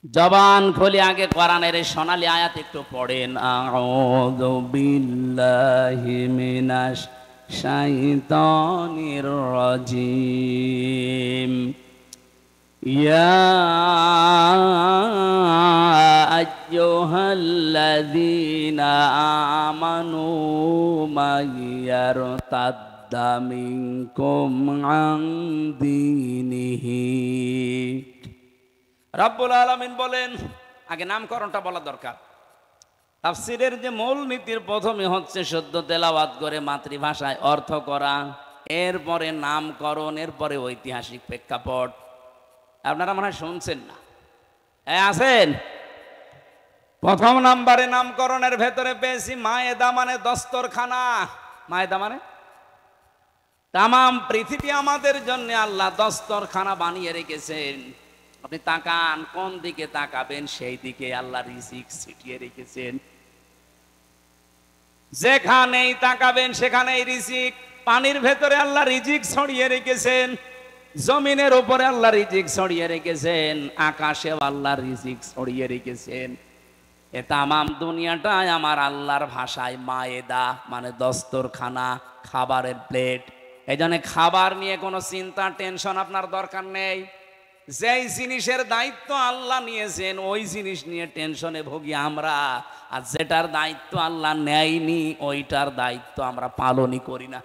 জবান খুলে আগে কোরআনের এই সোনালী আয়াত একটু পড়েন। আউযু বিল্লাহি মিনাশ শাইতানির রাজিম। ইয়া আইয়ুহাল্লাযীনা আমানু মাইয়ারতাদ্দা মিনকুম আন দীনিহি। রব্বুল আলামিন বলেন, আগে নামকরণটা বলা দরকার। তাফসীরের যে মূল নীতির প্রথমে হচ্ছে শুদ্ধ তেলাওয়াত করে মাতৃভাষায় অর্থ করা, এরপরে নামকরণ, এরপরে ঐতিহাসিক প্রেক্ষাপট। আপনারা মনে হয় শুনছেন না, আছেন? প্রথম নাম্বারে নামকরণের ভেতরে পেয়েছি মায়েদা, মানে দস্তরখানা। মায়েদা মানে তামাম পৃথিবী আমাদের জন্য আল্লাহ দস্তরখানা বানিয়ে রেখেছেন। আপনি তাকান, কোন দিকে তাকাবেন সেই দিকে আল্লাহ রিজিক ছিটিয়ে রেখেছেন। যেখানেই তাকাবেন সেখানেই রিজিক। পানির ভেতরে আল্লাহ রিজিক ছড়িয়ে রেখেছেন, জমিনের উপরে আল্লাহ রিজিক ছড়িয়ে রেখেছেন, আকাশেও আল্লাহ রিজিক ছড়িয়ে রেখেছেন। এ তামাম দুনিয়াটাই আমার আল্লাহর ভাষায় মায়েদা, মানে দস্তরখানা, খাবারের প্লেট। এই জন্য খাবার নিয়ে কোনো চিন্তা টেনশন আপনার দরকার নেই। যেই জিনিসের দায়িত্ব আল্লাহ নিয়েছেন ওই জিনিস নিয়ে টেনশনে ভুগি আমরা, আর যেটার দায়িত্ব আল্লাহ নেয়নি ওইটার দায়িত্ব আমরা পালনই করি না।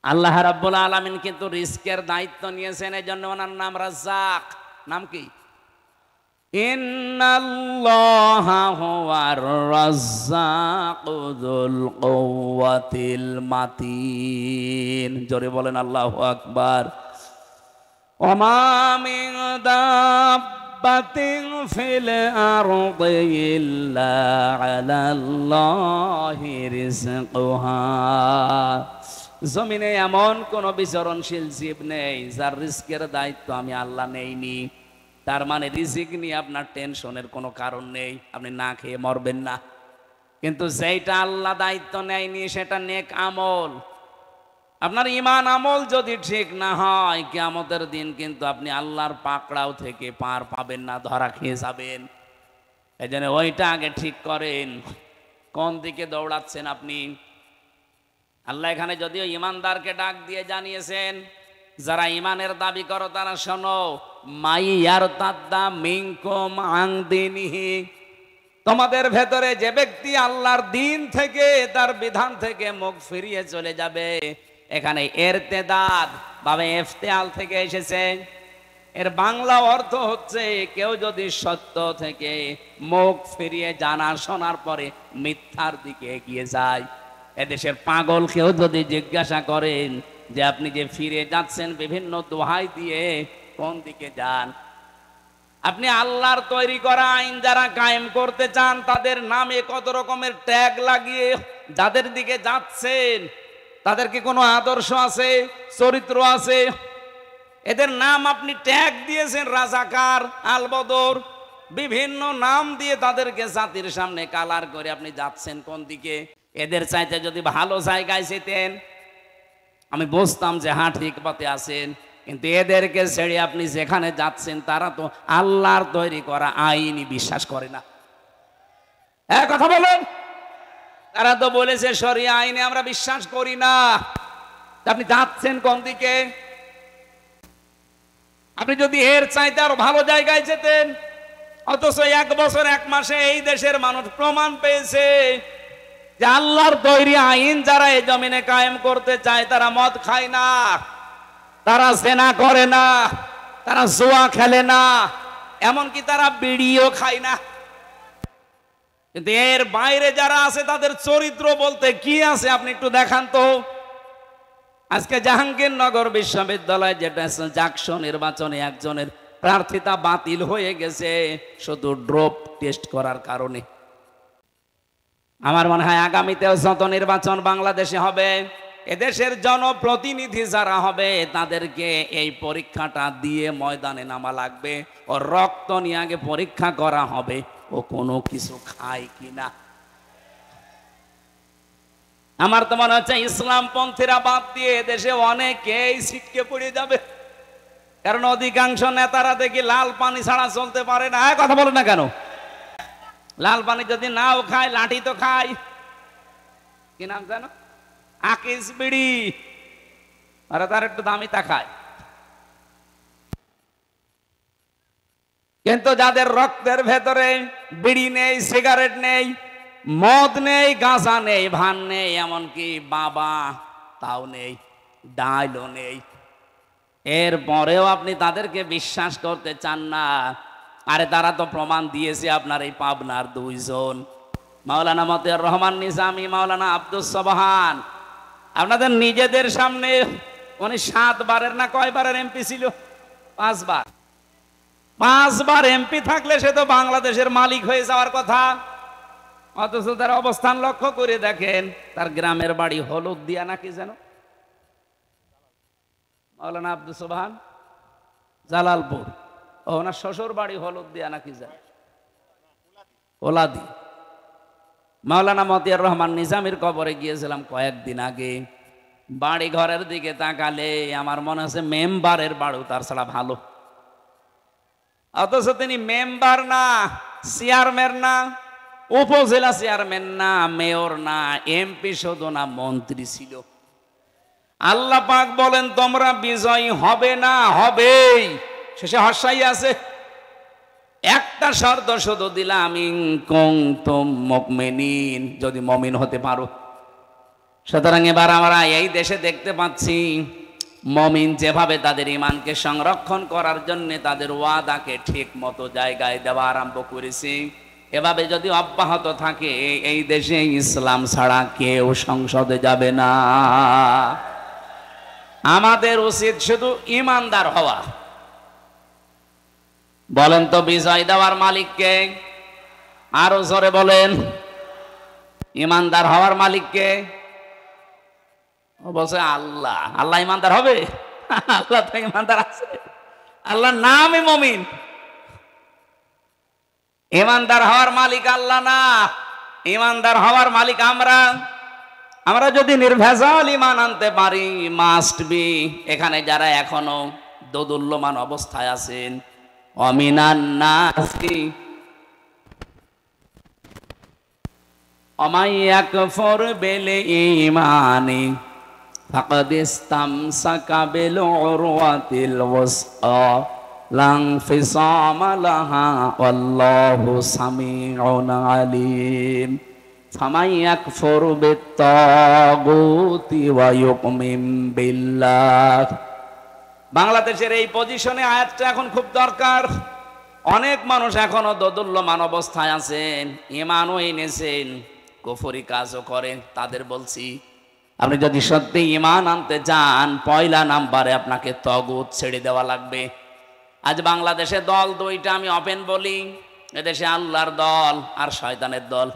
আল্লাহ রাব্বুল আলামিন কিন্তু রিস্কের দায়িত্ব নিয়েছেন, এই জন্য ওনার নাম রাজ্জাক। নাম কি? ইন্নাল্লাহা হুয়ার রাজ্জাকু যুল কুওয়াতিল মাতিন। জোরে বলেন আল্লাহু আকবার। ওমা মিন দাব্বাতিন ফিল আরদি ইল্লা আলাল্লাহি রিজকুহা। জমিনে এমন কোন বিচরণশীল জীব নেই যার রিজকের দায়িত্ব আমি আল্লাহ নেইনি। তার মানে রিজিক নিয়ে আপনার টেনশনের কোনো কারণ নেই, আপনি না খেয়ে মরবেন না। কিন্তু যেটা আল্লাহ দায়িত্ব নেয়নি সেটা নেক আমল। আপনার ঈমান আমল যদি ঠিক না হয়, কিয়ামতের দিন কিন্তু আপনি আল্লাহর পাকড়াও থেকে পার পাবেন না, ধরা খেয়ে যাবেন। এই জন্য ওইটা আগে ঠিক করেন, কোন দিকে দৌড়াচ্ছেন আপনি। আল্লাহ এখানে যদিও ঈমানদারকে ডাক দিয়ে জানিয়েছেন, যারা ঈমানের দাবি করো তারা শোনো, মাইয়ারতাদ্দা মিনকুম আন দীনিহি। তোমাদের ভেতরে যে ব্যক্তি আল্লাহর দিন থেকে, তার বিধান থেকে মুখ ফিরিয়ে চলে যাবে। এখানে ইরতেদাদ ভাবে ইফতিআল থেকে এসেছে। এর বাংলা অর্থ হচ্ছে কেউ যদি সত্য থেকে মুখ ফিরিয়ে জানা শোনার পরে মিথ্যার দিকে এগিয়ে যায়। এদেশের পাগল কেউ যদি জিজ্ঞাসা করেন যে আপনি যে ফিরে যাচ্ছেন বিভিন্ন দোহাই দিয়ে, কোন দিকে যান? আপনি আল্লাহর তৈরি করা আইন যারা কায়েম করতে চান তাদের নামে কত রকমের ট্যাগ লাগিয়ে যাদের দিকে যাচ্ছেন, তাদের কি কোনো আদর্শ আছে, চরিত্র আছে? এদের নাম আপনি ট্যাগ দিয়েছেন রাজাকার, আলবদর, বিভিন্ন নাম দিয়ে তাদেরকে জাতির সামনে কালার করে আপনি যাচ্ছেন কোন দিকে? এদের চাইতে যদি ভালো জায়গায় যেতেন আমি বুঝতাম যে হ্যাঁ ঠিক পথে আছেন। কিন্তু এদেরকে ছেড়ে আপনি যেখানে যাচ্ছেন তারা তো আল্লাহর তৈরি করা আইনই বিশ্বাস করে না। হ্যাঁ কথা বলেন। তারা তো বলেছে শরিয়া আইনে আমরা বিশ্বাস করি না। আপনি যাচ্ছেন কোন দিকে? আপনি যদি এর চাইতে আরো ভালো জায়গায় যেতেন, অথচ 1 বছর 1 মাসে এই দেশের মানুষ প্রমাণ পেয়েছে যে আল্লাহর তৈরি আইন যারা এই জমিনে কায়েম করতে চায় তারা মদ খায় না, তারা জেনা করে না, তারা জুয়া খেলে না, এমনকি তারা বিড়িও খায় না। কিন্তু এর বাইরে যারা আছে তাদের চরিত্র বলতে কি আছে আপনি একটু দেখান তো। আজকে জাহাঙ্গীরনগর বিশ্ববিদ্যালয় যেটা জাকসু নির্বাচনে একজনের প্রার্থিতা বাতিল হয়ে গেছে শুধু ড্রপ টেস্ট করার কারণে। আমার মনে হয় আগামীতেও যত নির্বাচন বাংলাদেশে হবে, এদেশের জনপ্রতিনিধি যারা হবে তাদেরকে এই পরীক্ষাটা দিয়ে ময়দানে নামা লাগবে। ও রক্ত নিয়ে আগে পরীক্ষা করা হবে ও কোনো কিছু খায় কিনা। আমার তো মনে হচ্ছে ইসলামপন্থীরা বাদ দিয়ে দেশে অনেকেই ছিটকে পড়ে যাবে। কারণ অধিকাংশ নেতারা দেখি লাল পানি ছাড়া চলতে পারে না। কথা বলে না কেন? লাল পানি যদি নাও খায়, লাঠি তো খায়। কি নাম জানো? আকিস বিড়ি। আরে তার একটু দামি তা খায়। কিন্তু যাদের রক্তের ভেতরে বিড়ি নেই, সিগারেট নেই, মদ নেই, গাঁজা নেই, ভান নেই, এমনকি বাবা তাও নেই, ডাইলও নেই, এরপরেও আপনি তাদেরকে বিশ্বাস করতে চান না। আরে তারা তো প্রমাণ দিয়েছে। আপনার এই পাবনার দুইজন, মাওলানা মতিয়ার রহমান নিজামী, মাওলানা আব্দুস সোবহান, আপনাদের নিজেদের সামনে উনি 7 বারের না কয়বারের এমপি ছিল? 5 বার। 5 বার এমপি থাকলে সে তো বাংলাদেশের মালিক হয়ে যাওয়ার কথা। অথচ তার অবস্থান লক্ষ্য করে দেখেন, তার গ্রামের বাড়ি হলুদিয়া নাকি যেন, মাওলানা আব্দুস সোবহান জালালপুর। ওনার শ্বশুর বাড়ি হলুদিয়া নাকি যেন, ওলাদি। মাওলানা মতিয়ার রহমান নিজামীর কবরে গিয়েছিলাম কয়েকদিন আগে। বাড়ি ঘরের দিকে তাকালে আমার মনে হচ্ছে মেম্বারের বাড়ি তার ছাড়া ভালো। অথচ তিনি মেম্বার না, চেয়ারম্যান না, উপজেলা চেয়ারম্যান না, মেয়র না, এমপি শুধু না, মন্ত্রী ছিল। আল্লাহ পাক বলেন তোমরা বিজয়ী হবে না, হবেই। শেষে হর্ষাই আছে। একটা শর্ত শুধু দিলাম, ইন কুনতুম মুমিনিন, যদি মুমিন হতে পারো। সুতরাং এবার আমরা এই দেশে দেখতে পাচ্ছি মুমিন যেভাবে তাদের ঈমানকে সংরক্ষণ করার জন্য তাদের ওয়াদাকে ঠিক মতো জায়গায় দেওয়া আরম্ভ করেছে, এভাবে যদি অব্যাহত থাকে এই দেশে ইসলাম ছাড়া কেউ সংসদে যাবে না। আমাদের উচিত শুধু ঈমানদার হওয়া। বলেন তো বিজয় দেওয়ার মালিককে? আরো জোরে বলেন। ঈমানদার হওয়ার মালিককে? ও বলছে আল্লাহ। আল্লাহ ঈমানদার হবে? আল্লাহ তো ঈমানদার আছে। আল্লাহর নামই মুমিন। ঈমানদার হওয়ার মালিক আল্লাহ না, ঈমানদার হওয়ার মালিক আমরা। আমরা যদি নির্ভেজাল ঈমান আনতে পারি, মাস্ট বি, এখানে যারা এখনো দোদুল্যমান অবস্থায় আছেন, অমিনান নাসি অমাই ইয়াকফুর বিল ঈমানি ফাকাদ ইসতামসাকা বিল উরওয়াতিল ওয়াসআ লা ইনফিসামা লাহা ওয়াল্লাহু সামিউন আলিম। ফামান ইয়াকফুর বিত-তাগুতি ওয়া ইউমিন বিল্লাহ। বাংলাদেশের এই পজিশনে আয়াতটা এখন খুব দরকার। অনেক মানুষ এখনো দোদুল্যমান অবস্থায় আছেন, ঈমানও এনেছেন, কুফরি কাজও করেন। তাদের বলছি, আপনি যদি সত্যি ঈমান আনতে চান, পয়লা নাম্বারে আপনাকে তাগুত ছেড়ে দেওয়া লাগবে। আজ বাংলাদেশে দল দুইটা, আমি ওপেন বলি, এদেশে আল্লাহর দল আর শয়তানের দল,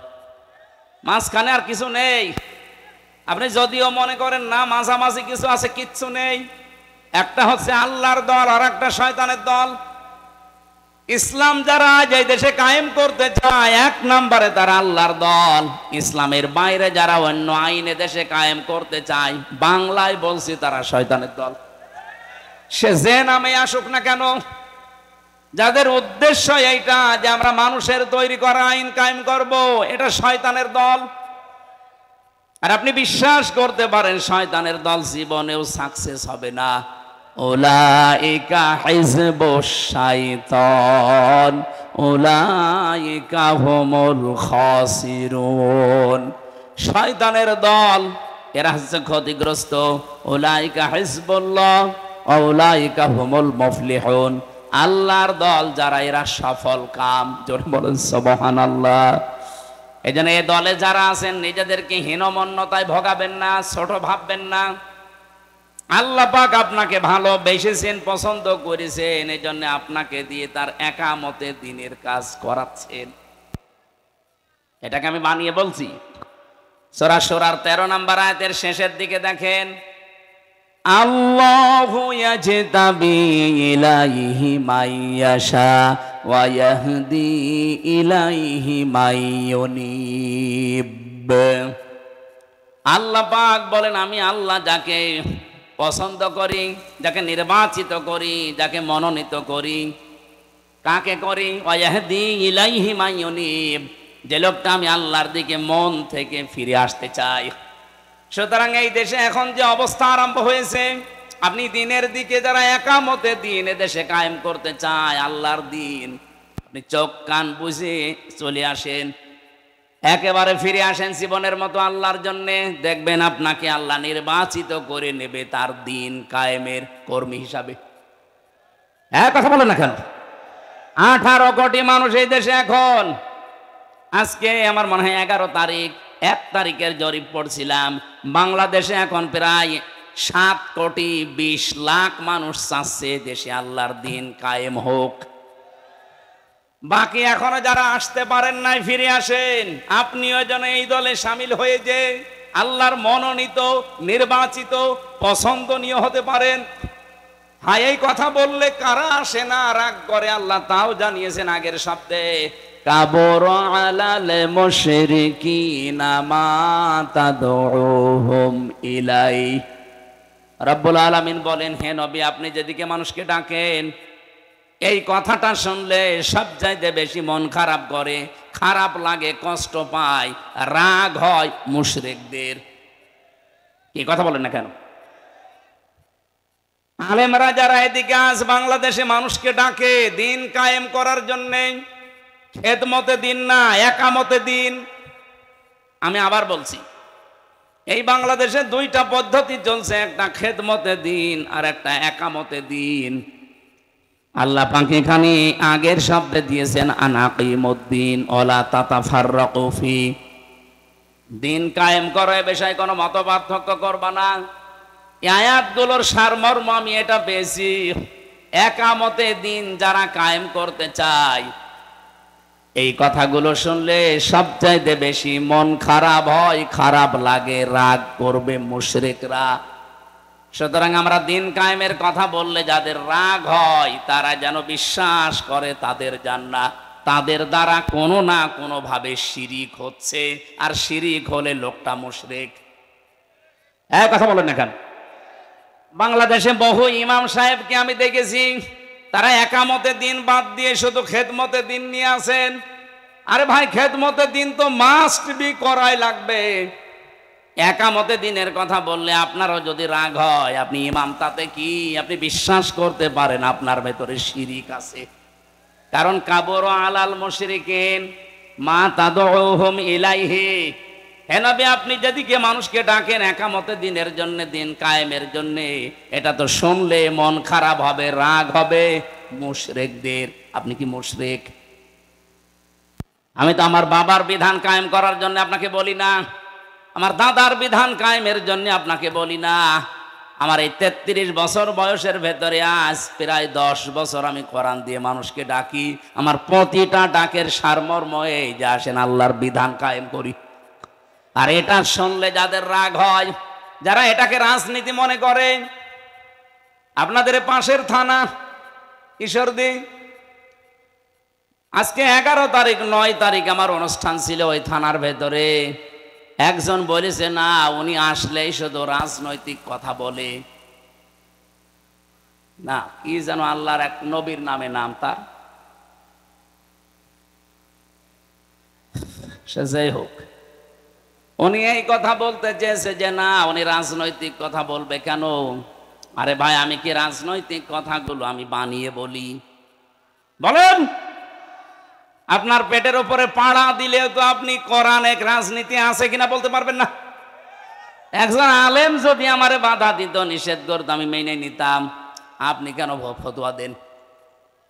মাঝখানে আর কিছু নেই। আপনি যদিও মনে করেন না মাঝামাঝি কিছু আছে, কিচ্ছু নেই। একটা হচ্ছে আল্লাহর দল আর একটা শয়তানের দল। ইসলাম যারা যে দেশে কায়েম করতে চায়, 1 নম্বরে তারা আল্লাহর দল। ইসলামের বাইরে যারা অন্য আইনে দেশে কায়েম করতে চায়, বাংলায় বলছি, তারা শয়তানের দল। সে যে নামে আসুক না কেন, যাদের উদ্দেশ্য এইটা যে আমরা মানুষের তৈরি করা আইন কায়েম করব, এটা শয়তানের দল। আর আপনি বিশ্বাস করতে পারেন শয়তানের দল জীবনেও সাকসেস হবে না। উলাইকা হিজবুশ শাইতান উলাইকা হুমুল খাসিরুন। শয়তানের দল এরা হচ্ছে ক্ষতিগ্রস্ত। উলাইকা হিজবুল্লাহ উলাইকা হুমুল মুফলিহুন। আল্লাহর দল যারা, এরা সফল কাম। জোরে বলেন সুবহানাল্লাহ। এজন্য এই দলে যারা আছেন, নিজেদেরকে হীনমন্যতায় ভোগাবেন না, ছোট ভাববেন না। আল্লাহ পাক আপনাকে ভালোবেসেছেন, পছন্দ করেছেন, এই জন্য আপনাকে দিয়ে তার একামতে দ্বীনের কাজ করাচ্ছেন। এটাকে আমি বানিয়ে বলছি। সূরা সূরার 13 নম্বর আয়াতের শেষের দিকে দেখেন, আল্লাহু ইয়াজতাবি ইলাইহি মাইয়াশা ওয়া ইয়াহদি ইলাইহি মাইয়ুনিব। আল্লাহ পাক বলেন, আমি আল্লাহ যাকে পছন্দ করি, যাকে নির্বাচিত করি, যাকে মনোনীত করি, কাকে করি? ওয়াহদি ইলাইহি মাইয়ুনিব, যে লোকটা আমি আল্লাহর দিকে মন থেকে ফিরে আসতে চাই। সুতরাং এই দেশে এখন যে অবস্থা আরম্ভ হয়েছে, আপনি দিনের দিকে যারা একামতে দিন দেশে কায়েম করতে চায়, আল্লাহর দিন, আপনি চোখ কান বুঝে চলে আসেন, একেবারে ফিরে আসেন জীবনের মতো আল্লাহর জন্যে। দেখবেন আপনাকে আল্লাহ নির্বাচিত করে নেবে তার দিন কায়েমের কর্মী হিসাবে। হ্যাঁ, কথা বলেন না কেন? 18 কোটি মানুষ এই দেশে এখন। আজকে আমার মনে হয় 11 তারিখ, 1 তারিখের জরিপ পড়ছিলাম, বাংলাদেশে এখন প্রায় 7 কোটি 20 লাখ মানুষ চাচ্ছে দেশে আল্লাহর দিন কায়েম হোক। বাকি এখনো যারা আসতে পারেন নাই, ফিরে আসেন। আপনিও যেন এই দলে সামিল হয়ে যে আল্লাহর মনোনীত, নির্বাচিত, পছন্দনীয় হতে পারেন। হ্যাঁ, এই কথা বললে কারা আসে না, রাগ করে, আল্লাহ তাও জানিয়েছেন আগের শব্দে, কাবর আলাল মুশরিকিনা মা তাদউহুম ইলাই। রব্বুল আলামিন বলেন, হে নবী, আপনি যেদিকে মানুষকে ডাকেন, এই কথাটা শুনলে সবচাইতে বেশি মন খারাপ করে, খারাপ লাগে, কষ্ট পায়, রাগ হয় মুশরিকদের। কি কথা বলেন না কেন? আলেমরা যারা এদিকে আজ বাংলাদেশে মানুষকে ডাকে দিন কায়েম করার জন্যে, খেদমতে দিন না, একামতে দিন। আমি আবার বলছি, এই বাংলাদেশে 2টা পদ্ধতি চলছে, একটা খেদমতে দিন আর একটা একামতে দিন। আল্লাহ পাক এখানে আগের শব্দে দিয়েছেন আনাকিমুদ্দিন ওয়ালা তাতাফাররাকু ফি, দিন কায়েম করার বিষয়ে কোনো মত পার্থক্য করবা না। এই আয়াতগুলোর সারমর্ম আমি এটা পেয়েছি, একামতে দিন যারা কায়েম করতে চায়, এই কথাগুলো শুনলে সবচাইতে বেশি মন খারাপ হয়, খারাপ লাগে, রাগ করবে মুশরিকরা। সুতরাং আমরা দিন কায়েমের কথা বললে যাদের রাগ হয়, তারা যেন বিশ্বাস করে তাদের জান্নাত, তাদের দ্বারা কোনো না কোনো ভাবে শিরিক হচ্ছে, আর শিরিক হলে লোকটা মুশরিক। এক কথা বলেন না কেন? বাংলাদেশে বহু ইমাম সাহেবকে আমি দেখেছি, তারা একামতে দিন বাদ দিয়ে শুধু খেদমতে দিন নিয়ে আসেন। আরে ভাই, খেদমতে দিন তো মাস্ট বি করাই লাগবে। একামতে দিনের কথা বললে আপনারও যদি রাগ হয়, আপনি ইমাম, তাতে কি? আপনি বিশ্বাস করতে পারেন আপনার ভেতরে শিরিক আছে। কারণ কাবর আলাল মুশরিকিন মা তাদউহুম ইলাইহি, হে নবী, আপনি যেদিকে মানুষকে ডাকেন একামতে দিনের জন্য, দিন কায়েমের জন্য, এটা তো শুনলে মন খারাপ হবে, রাগ হবে মুশরিকদের। আপনি কি মুশরিক? আমি তো আমার বাবার বিধান কায়েম করার জন্য আপনাকে বলি না, আমার দাদার বিধান কায়েমের জন্য আপনাকে বলি না। আমার এই 33 বছর বয়সের ভেতরে আজ প্রায় 10 বছর আমি কোরআন দিয়ে মানুষকে ডাকি। আমার প্রতিটা ডাকের সারমর্ম এই যে আসেন আল্লাহর বিধান কায়েম করি। আর এটা শুনলে যাদের রাগ হয়, যারা এটাকে রাজনীতি মনে করে, আপনাদের পাশের থানা ঈশ্বরদী, আজকে 11 তারিখ 9 তারিখ আমার অনুষ্ঠান ছিল ওই থানার ভেতরে। একজন বলেছে, না, উনি আসলেই শুধু রাজনৈতিক কথা বলে। না, কি যেন আল্লাহর এক নবীর নামে নাম তার, সে যাই হোক, উনি এই কথা বলতে চেয়েছে যে না, উনি রাজনৈতিক কথা বলবে কেন? আরে ভাই, আমি কি রাজনৈতিক কথাগুলো আমি বানিয়ে বলি? বলেন, আপনার পেটের উপরে পাড়া দিলে তো আপনি কোরআন এক রাজনীতি আছে কিনা বলতে পারবেন না। একজন আলেম যদি আমারে বাধা দিত, নিষেধ করতো, আমি মেনে নিতাম। আপনি কেন ফতোয়া দেন?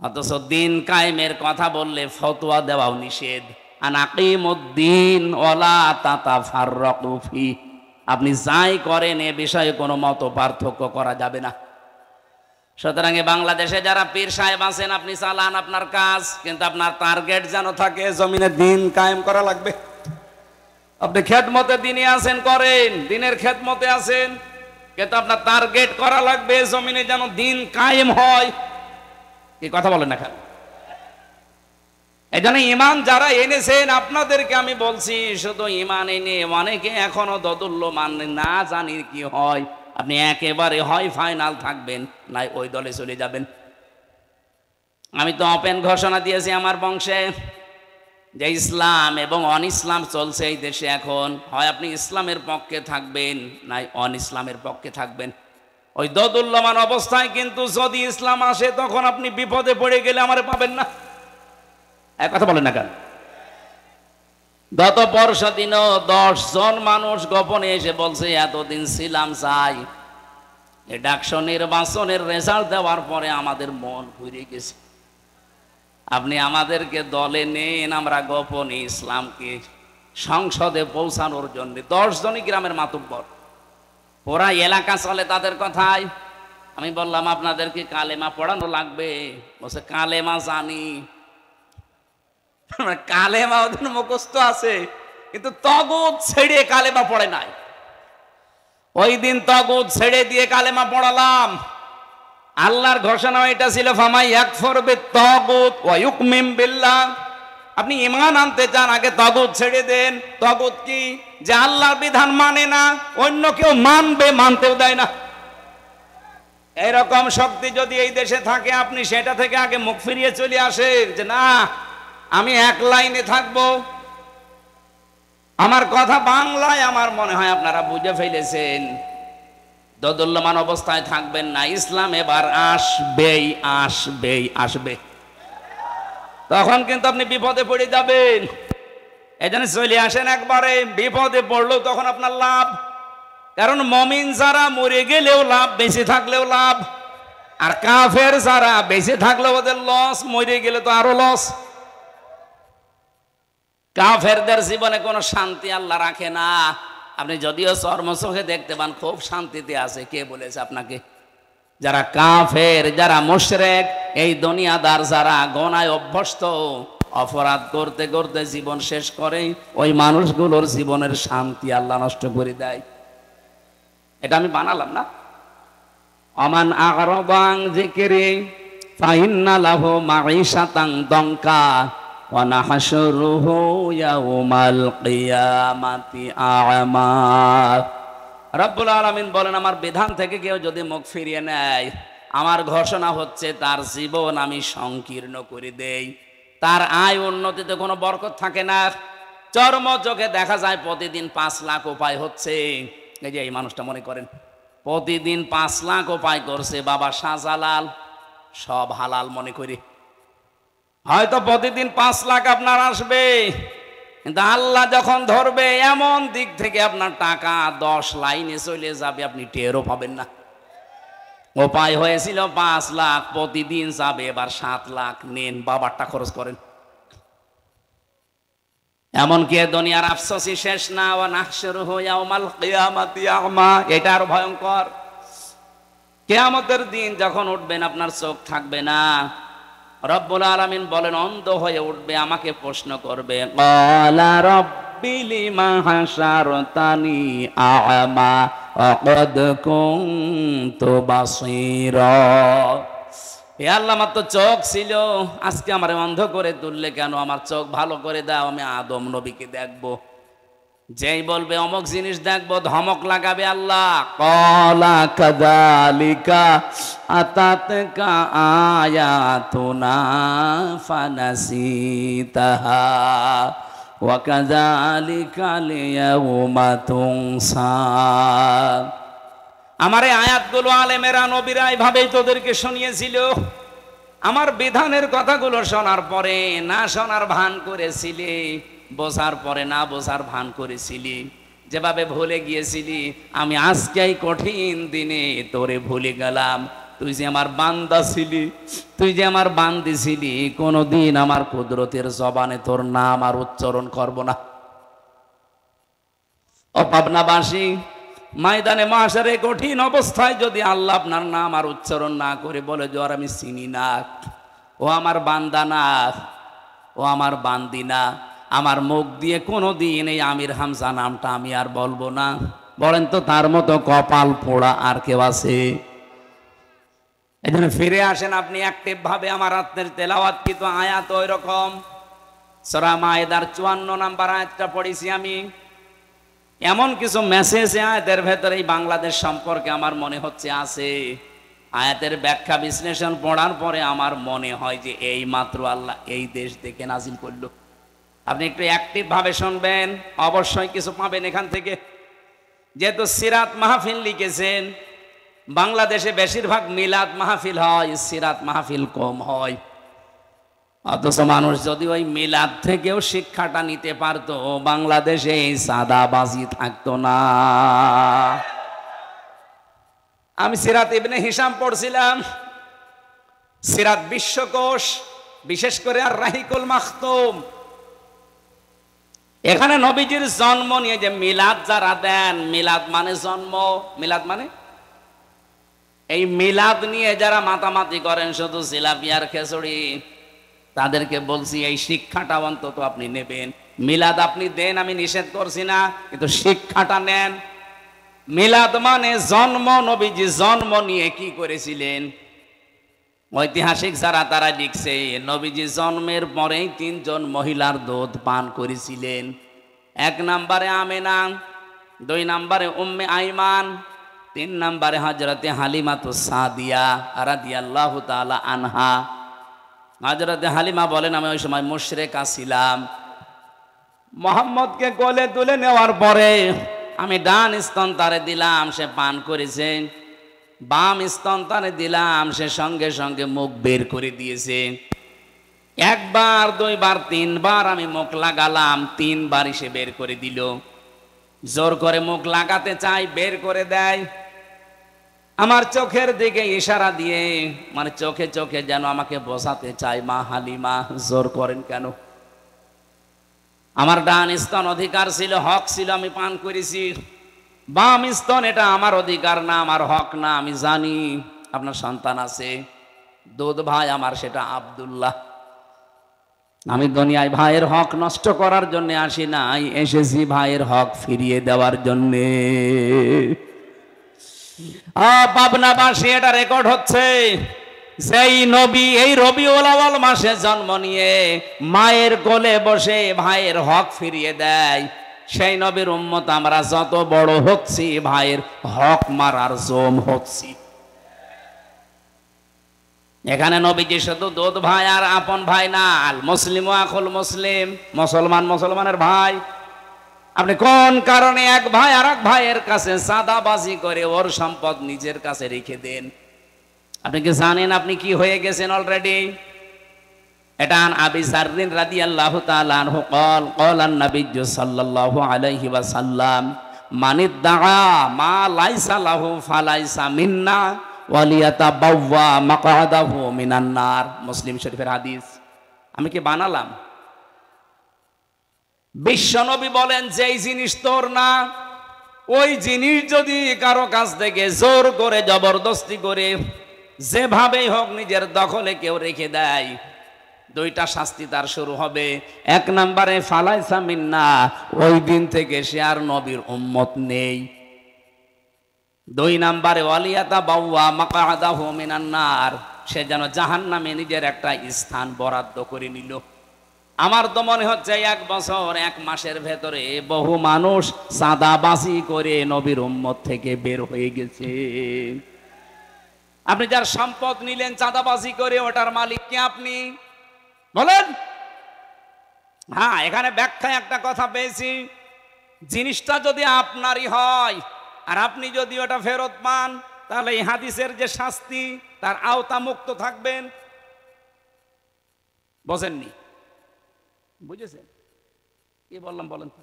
অথচ দিন কায়েমের কথা বললে ফতোয়া দেওয়াও নিষেধ। আনাকিমুদ্দিন ওয়ালা তাতাফাররাকু ফি, আপনি যাই করেন এ বিষয়ে কোনো মত পার্থক্য করা যাবে না। সুতরাং বাংলাদেশে যারা পীর সাহেব আছেন, আপনি চালান আপনার কাজ, কিন্তু আপনার টার্গেট যেন থাকে জমিনে দিন কায়েম করা লাগবে। আপনি খেদমতে দিনে আছেন, করেন, দিনের খেদমতে আছেন, কিন্তু আপনার টার্গেট করা লাগবে জমিনে যেন দিন কায়েম হয়। কি কথা বলেন না কেন? এই জন্য ইমান যারা এনেছেন, আপনাদেরকে আমি বলছি, শুধু ইমান এনে অনেকে এখনো দদুল্য মানে না জানি কি হয়। আপনি একেবারে হয় ফাইনাল থাকবেন, নাই ওই দলে চলে যাবেন। আমি তো ওপেন ঘোষণা দিয়েছি আমার বংশে যে ইসলাম এবং অন ইসলাম চলছে এই দেশে এখন, হয় আপনি ইসলামের পক্ষে থাকবেন নাই অন ইসলামের পক্ষে থাকবেন। ওই দোদুল্যমান অবস্থায় কিন্তু যদি ইসলাম আসে তখন আপনি বিপদে পড়ে গেলে আমারে পাবেন না। এক কথা বলেন না কেন? গত পরশু দিনও 10 জন মানুষ গোপনে এসে বলছে এতদিন ছিলাম চাই, এই ডাকসু নির্বাচনের রেজাল্ট দেওয়ার পরে আমাদের মন ঘুরে গেছে, আপনি আমাদেরকে দলে নেন, আমরা গোপনে ইসলামকে সংসদে পৌঁছানোর জন্য। 10 জনই গ্রামের মাতুব্বর, ওরা এলাকা চলে তাদের কথায়। আমি বললাম আপনাদেরকে কালেমা পড়ানো লাগবে? বলছে কালেমা জানি। কালেমা ওদের মুখস্থ আছে, কিন্তু তগুত ছেড়ে কালেমা পড়ে নাই। ওই দিন তগুত ছেড়ে দিয়ে কালেমা পড়ালাম। আল্লাহর ঘোষণা এটা ছিল ফামাই ইয়াকফুর বিত-তাগুত ওয়া ইউমিন বিল্লাহ। আপনি ঈমান আনতে চান আগে তাগুত ছেড়ে দেন। তাগুত কি? যে আল্লাহর বিধান মানে না, অন্য কেউ মানবে, মানতেও দেয় না। এরকম শক্তি যদি এই দেশে থাকে আপনি সেটা থেকে আগে মুখ ফিরিয়ে চলে আসেন যে না আমি এক লাইনে থাকবো। আমার কথা বাংলায় আমার মনে হয় আপনারা বুঝে ফেলেছেন। দোদুল্যমান অবস্থায় থাকবেন না, ইসলাম এবার আসবেই আসবেই আসবে। তখন কিন্তু আপনি বিপদে পড়ে যাবেন। এজন্য চলে আসেন একবারে, বিপদে পড়লেও তখন আপনার লাভ। কারণ মুমিন যারা মরে গেলেও লাভ, বেঁচে থাকলেও লাভ। আর কাফের যারা বেঁচে থাকলেও ওদের লস, মরে গেলে তো আরো লস। কাফেরদের জীবনে কোনো শান্তি আল্লাহ রাখে না। আপনি যদিও চর্মচোখে দেখতে পান খুব শান্তিতে আছে, কে বলেছে আপনাকে? যারা কাফের, যারা মুশরিক, এই দুনিয়াদার যারা গোনায় অভ্যস্ত, অপরাধ করতে করতে জীবন শেষ করে, ওই মানুষগুলোর জীবনের শান্তি আল্লাহ নষ্ট করে দেয়। এটা আমি বানালাম না। আমান আ'রাদা আন যিকরি ফাইন্না লাহু মাঈশাতান দনকা ওয়া নাহশুরুহু ইয়াওমাল কিয়ামাতি আ'মা। রব্বুল আলামিন বলেন আমার বিধান থেকে কেউ যদি মুখ ফিরিয়ে নেয়, আমার ঘোষণা হচ্ছে তার জীবন আমি সংকীর্ণ করে দেই। তার আয় উন্নতিতে কোনো বরকত থাকে না। চর্ম চোখে দেখা যায় প্রতিদিন 5 লাখ উপায় হচ্ছে। এই যে এই মানুষটা মনে করেন প্রতিদিন 5 লাখ উপায় করছে, বাবা শাহজালাল, সব হালাল মনে করি। হয়তো প্রতিদিন 5 লাখ আপনার আসবে, কিন্তু আল্লাহ যখন ধরবে এমন দিক থেকে আপনার টাকা 10 লাইনে চলে যাবে, আপনি টেরও পাবেন না। উপায় হয়েছিল 5 লাখ, প্রতিদিন যাবে এবার 7 লাখ। নেন, বাবারটা খরচ করেন। এমনকি দুনিয়ার আফসোসই শেষ না। ওয়া নাহশুরুহু ইয়াওমাল কিয়ামাতি আ'মা। এটা আরো ভয়ঙ্কর। কিয়ামতের দিন যখন উঠবেন আপনার চোখ থাকবে না। রব্বুল আলামিন বলেন অন্ধ হয়ে উঠবে, আমাকে প্রশ্ন করবে ক্বালা রাব্বি লিমা হাশারতানি আ'মা ওয়া ক্বাদ কুনতু বাসীরা। হে আল্লাহ, আমার তো চোখ ছিল, আজকে আমারে অন্ধ করে তুললে কেন? আমার চোখ ভালো করে দাও, আমি আদম নবীকে দেখবো। যেই বলবে অমুক জিনিস দেখবো, ধমক লাগাবে আল্লাহ। ক্বালা কাযালিকা আতাতকা আয়াতুনা ফানাসিতাহা ওয়া কাযালিকাল ইয়াওমা তুনসা। আমার এই আয়াতগুলো আলেমেরা নবীরা এইভাবেই তোদেরকে শুনিয়েছিল। আমার বিধানের কথাগুলো শোনার পরে না শোনার ভান করেছিলি, বোঝার পরে না বোঝার ভান করেছিলি, যেভাবে ভুলে গিয়েছিলি, আমি আজকেই কঠিন দিনে তোরে ভুলে গেলাম। তুই যে আমার বান্দা ছিলি, তুই যে আমার বান্দি ছিলি, কোনোদিন আমার কুদরতের জবানে তোর নাম আর উচ্চারণ করব না। ও পাবনাবাসী, ময়দানে মাশারে কঠিন অবস্থায় যদি আল্লাহ আপনার নাম আর উচ্চারণ না করে বলে যে আর আমি চিনি না, ও আমার বান্দা না, ও আমার বান্দি না, আমার মুখ দিয়ে কোনো দিন এই আমির হামজা নামটা আমি আর বলবো না, বলেন তো তার মতো কপাল পোড়া আর কেউ আছে? এই জন্য ফিরে আসেন আপনি অ্যাক্টিভ ভাবে। আমার আত্মের তেলাওয়াত কিন্তু আয়াত ওই রকম। সূরা মায়েদার 54 নম্বর আয়াতটা পড়েছি আমি। এমন কিছু মেসেজ আয়াতের ভেতরে এই বাংলাদেশ সম্পর্কে আমার মনে হচ্ছে আছে। আয়াতের ব্যাখ্যা বিশ্লেষণ পড়ার পরে আমার মনে হয় যে এই মাত্র আল্লাহ এই দেশ দেখে নাজিল করল। আপনি একটু অ্যাক্টিভ ভাবে শুনবেন, অবশ্যই কিছু পাবেন এখান থেকে। যেহেতু সিরাত মাহফিল লিখেছেন, বাংলাদেশে বেশিরভাগ মিলাদ মাহফিল হয়, সিরাত মাহফিল কম হয়। অথচ মানুষ যদি ওই মিলাদ থেকেও শিক্ষাটা নিতে পারতো, বাংলাদেশে এই সাদাবাজি থাকতো না। আমি সিরাত ইবনে হিশাম পড়ছিলাম, সিরাত বিশ্বকোষ, বিশেষ করে আর রাহিকুল মাখতুম। এখানে নবীজির জন্ম নিয়ে যে মিলাদ যারা দেন, মিলাদ মানে জন্ম, মিলাদ মানে এই মিলাদ নিয়ে যারা মাতামাতি করেন শুধু জিলাপি আর খিচুড়ি, তাদেরকে বলছি এই শিক্ষাটা অন্তত আপনি নেবেন। মিলাদ আপনি দেন, আমি নিষেধ করছি না, কিন্তু শিক্ষাটা নেন। মিলাদ মানে জন্ম, নবীজি জন্ম নিয়ে কি করেছিলেন। ঐতিহাসিক যারা তারা লিখছে নবীজি জন্মের পরেই 3 জন মহিলার দুধ পান করেছিলেন। 1 নম্বরে আমেনা, 2 নম্বরে উম্মে আইমান, 3 নম্বরে হযরতে হালিমাতুস সাদিয়া রাদিয়াল্লাহু তাআলা আনহা। হযরতে হালিমা বলেন, আমি ওই সময় মুশরিকা ছিলাম। মোহাম্মদকে কোলে তুলে নেওয়ার পরে আমি ডান স্তন তারে দিলাম, সে পান করেছে। বাম স্তন তারে দিলাম, সে সঙ্গে সঙ্গে মুখ বের করে দিয়েছে। 1 বার 2 বার 3 বার আমি মুখ লাগালাম, 3 বারই সে বের করে দিল। জোর করে মুখ লাগাতে চাই, বের করে দেয়। আমার চোখের দিকে ইশারা দিয়ে, মানে চোখে চোখে যেন আমাকে বোঝাতে চায়, মা হালিমা জোর করেন কেন? আমার ডান স্তন অধিকার ছিল, হক ছিল, আমি পান করেছি। বাম স্তন এটা আমার অধিকার না, আমার হক না। আমি জানি আপনার সন্তান আছে, দুধ ভাই আমার, সেটা আব্দুল্লাহ। আমি দুনিয়ায় ভাইয়ের হক নষ্ট করার জন্য আসি নাই, এসেছি ভাইয়ের হক ফিরিয়ে দেওয়ার জন্যে। পাবনাবাসী এটা রেকর্ড হচ্ছে, যেই নবী এই রবিউল আউয়াল মাসে জন্ম নিয়ে মায়ের কোলে বসে ভাইয়ের হক ফিরিয়ে দেয়, সেই নবীর উম্মত আমরা যত বড় হচ্ছি, ভাইয়ের হক মারার জম হচ্ছি। এখানে নবীজি শুধু দুধ ভাই আর আপন ভাই না, আল মুসলিম আখুল মুসলিম, মুসলমান মুসলমানের ভাই। আপনি কোন কারণে এক ভাই আর এক ভাইয়ের কাছে সাদাবাজি করে ওর সম্পদ নিজের কাছে রেখে দেন? আপনি কি জানেন আপনি কি হয়ে গেছেন অলরেডি? এটা আবি যাররিন রাদিয়াল্লাহু তাআলা আনহু قال قال النبي صلى الله عليه وسلم من ادعى ما ليس له فليس منا وليتبوأ مقعده من النار। মুসলিম শরীফের হাদিস। আমি কি বানালাম? বিশ্বনবী বলেন, যেই জিনিস তোর না, ওই জিনিস যদি কারো কাছ থেকে জোর করে জবরদস্তি করে যেভাবেই হোক নিজের দখলে কেউ রেখে দেয়, 2টা শাস্তি তার শুরু হবে। 1 নম্বরে ফালাইসা মিন্না, ওই দিন থেকে সে আর নবীর উম্মত নেই। 2 নম্বরে ওয়ালিয়াতা বাওয়া মাকআদাহু মিনান নার, সে যেন জাহান্নামে নিজের একটা স্থান বরাদ্দ করে নিল। আমার তো মনে হচ্ছে 1 বছর 1 মাসের ভেতরে বহু মানুষ সাদাবাজি করে নবীর উম্মত থেকে বের হয়ে গেছে। আপনি যার সম্পদ নিলেন চাঁদাবাজি করে, ওটার মালিক কি আপনি? বলেন। হ্যাঁ, এখানে ব্যাখ্যায় একটা কথা পেয়েছি, জিনিসটা যদি আপনারই হয় আর আপনি যদি ওটা ফেরত পান, তাহলে এই হাদিসের যে শাস্তি তার আওতা মুক্ত থাকবেন। বোঝেননি? বুঝেছেন কি বললাম বলেন তো?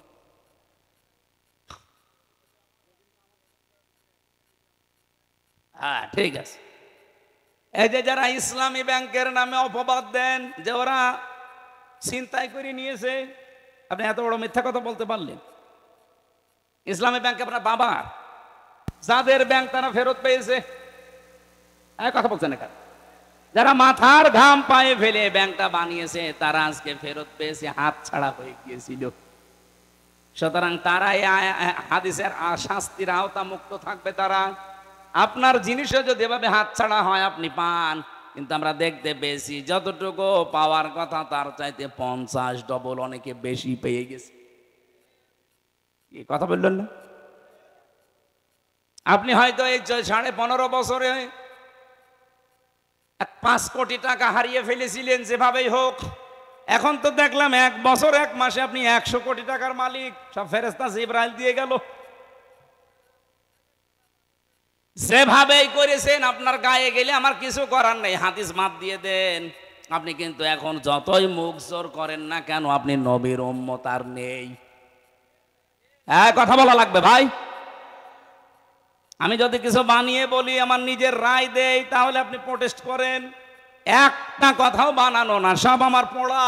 হ্যাঁ, ঠিক আছে। এই যে যারা ইসলামী ব্যাংকের নামে অপবাদ দেন যে ওরা ছিনতাই করে নিয়েছে, আপনি এত বড় মিথ্যা কথা বলতে পারলেন? ইসলামী ব্যাংক আপনার বাবা, যাদের ব্যাংক তারা ফেরত পেয়েছে। কথা বলছেন এখানে যারা মাথার ঘাম পায়ে ফেলে ব্যাংকটা বানিয়েছে, তারা আজকে ফেরত পেয়েছে, হাত ছাড়া হয়ে গিয়েছিল। সুতরাং তারা হাদিসের শাস্তির আওতা মুক্ত থাকবে। তারা আপনার জিনিসও যদি এভাবে হাত ছাড়া হয় আপনি পান, কিন্তু আমরা দেখতে পেয়েছি যতটুকু পাওয়ার কথা তার চাইতে 50 ডবল অনেকে বেশি পেয়ে গেছে। কি কথা বললেন না? আপনি হয়তো এই 15.5 বছরে 5 কোটি টাকা হারিয়ে ফেলেছিলেন যেভাবেই হোক। এখন তো দেখলাম 1 বছর 1 মাসে আপনি 100 কোটি টাকার মালিক, সব ফেরেশতা জিবরাইল দিয়ে গেল। যেভাবেই করেছেন আপনার গায়ে গেলে আমার কিছু করার নেই, হাদিস মাপ দিয়ে দেন। আপনি কিন্তু এখন যতই মুখ জোর করেন না কেন, আপনি নবীর উম্মত আর নেই। কথা বলা লাগবে ভাই। আমি যদি কিছু বানিয়ে বলি, আমার নিজের রায় দেই, তাহলে আপনি প্রোটেস্ট করেন। একটা কথাও বানানো না, সব আমার পড়া।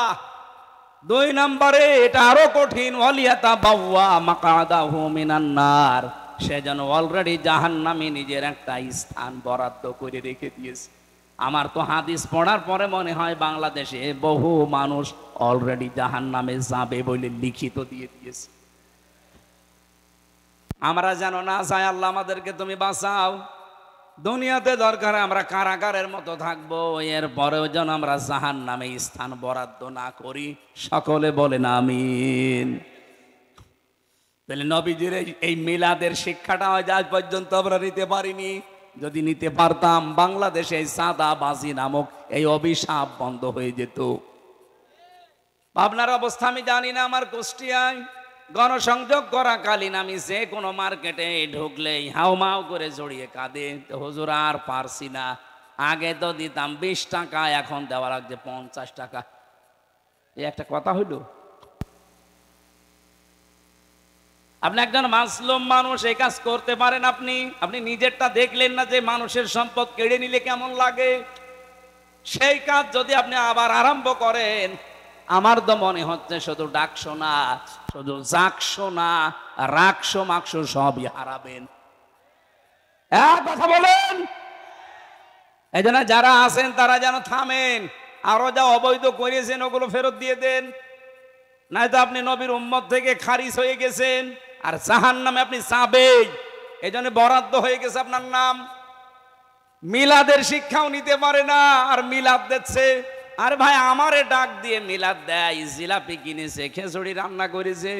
2 নম্বরে এটা আরো কঠিন, ওয়ালিয়াতা বাওয়া মাকাদাহু মিনান নার, সে যেন অলরেডি জাহান্নামে নিজের একটা স্থান বরাদ্দ করে রেখে দিয়েছে। আমার তো হাদিস পড়ার পরে মনে হয় বাংলাদেশে বহু মানুষ অলরেডি জাহান্নামে যাবে বলে লিখিত দিয়ে দিয়েছে। আমরা যেন না চাই, আল্লাহ আমাদেরকে তুমি বাঁচাও। দুনিয়াতে দরকার আমরা কারাগারের মতো থাকবো, এরপরেও যেন আমরা জাহান্নামে স্থান বরাদ্দ না করি। সকলে বলেন আমিন। তাহলে নবীজির এই মিলাদের শিক্ষাটা হয়তো আজ পর্যন্ত আমরা নিতে পারিনি। যদি নিতে পারতাম, বাংলাদেশে এই চাঁদাবাজি নামক এই অভিশাপ বন্ধ হয়ে যেত। আপনার অবস্থা আমি জানি না। আমার কুষ্টিয়ায় গণসংযোগ করাকালীন আমি যে কোনো মার্কেটে ঢুকলেই হাউমাউ করে জড়িয়ে কাঁদে, হুজুর আর পারছি না। আগে তো দিতাম 20 টাকা, এখন দেওয়া লাগছে 50 টাকা। এই একটা কথা হইল? আপনি একজন মাসলুম মানুষ, এই কাজ করতে পারেন? আপনি নিজেরটা দেখলেন না যে মানুষের সম্পদ কেড়ে নিলে কেমন লাগে? সেই কাজ যদি আপনি আবার আরম্ভ করেন, আমার তো মনে হচ্ছে শুধু ডাকশো না, শুধু জাকশো না, রাখশো মাকশো সবই হারাবেন। কথা বলেন। এই জন্য যারা আছেন তারা যেন থামেন, আরো যা অবৈধ করেছেন ওগুলো ফেরত দিয়ে দেন। নয়তো আপনি নবীর উম্মত থেকে খারিজ হয়ে গেছেন, আর জাহান্নামে আপনি যাবেন। এই জন্য বরাদ্দ হয়ে গেছে আপনার নাম। মিলাদের শিক্ষাও নিতে পারে না, আর মিলাদ দিচ্ছে। আরে ভাই, আমারে ডাক দিয়ে মিলাদ দেয়, জিলাপি কিনেছে, খিচুড়ি রান্না করেছে,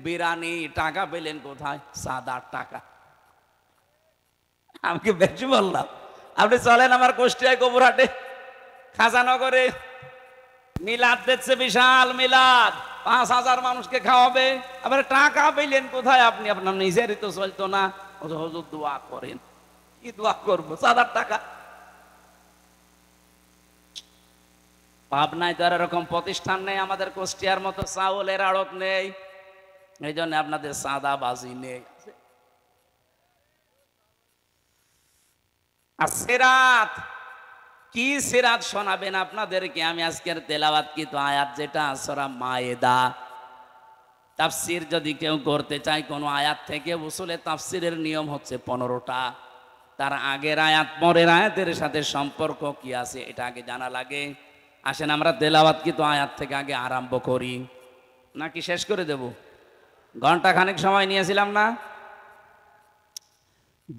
বিরিয়ানি, টাকা পেলেন কোথায়? 7-8 টাকা। আমি কি বেশি বললাম? আপনি চলেন আমার কুষ্টিয়ায় গোবরহাটে খাজানগরে, মিলাদ দিচ্ছে, বিশাল মিলাদ, 5000 মানুষকে খাওয়াবে। আবার টাকা পেলেন কোথায় আপনি? আপনার নিজেরই তো চলতো না। হুজুর দোয়া করেন। কি দোয়া করবো? 7-8 টাকা। পাবনায় তো আর এরকম প্রতিষ্ঠান নেই, আমাদের কুষ্টিয়ার মতো চাউলের আড়ত নেই। এই জন্য আপনাদের চাঁদাবাজি নেই। আর সিরাত, কি সিরাত শোনাবেন আপনাদেরকে? আমি আজকের তেলাওয়াত কি তো আয়াত, যেটা সূরা মায়েদা। তাফসির যদি কেউ করতে চায় কোনো আয়াত থেকে, উসুলে তাফসিরের নিয়ম হচ্ছে 15টা। তার আগের আয়াত পরের আয়াতের সাথে সম্পর্ক কি আছে এটা আগে জানা লাগে। আসেন আমরা তেলাওয়াত কি তো আয়াত থেকে আগে আরম্ভ করি, নাকি শেষ করে দেব? ঘন্টা খানেক সময় নিয়েছিলাম না?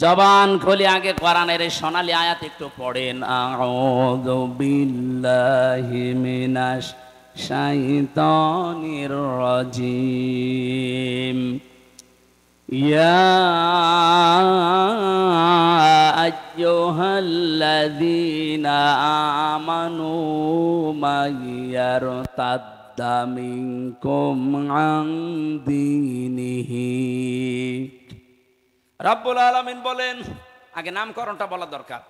জবান খুলে আগে কোরআনের এই সোনালী আয়াত একটু পড়েন। আউযু বিল্লাহি মিনাশ শাইতানির রাজিম। ইয়া আইয়ুহাল্লাযীনা আমানু মাইয়ারতাদ্দা মিনকুম আন দীনিহি। রব্বুল আলামিন বলেন, আগে নামকরণটা বলা দরকার।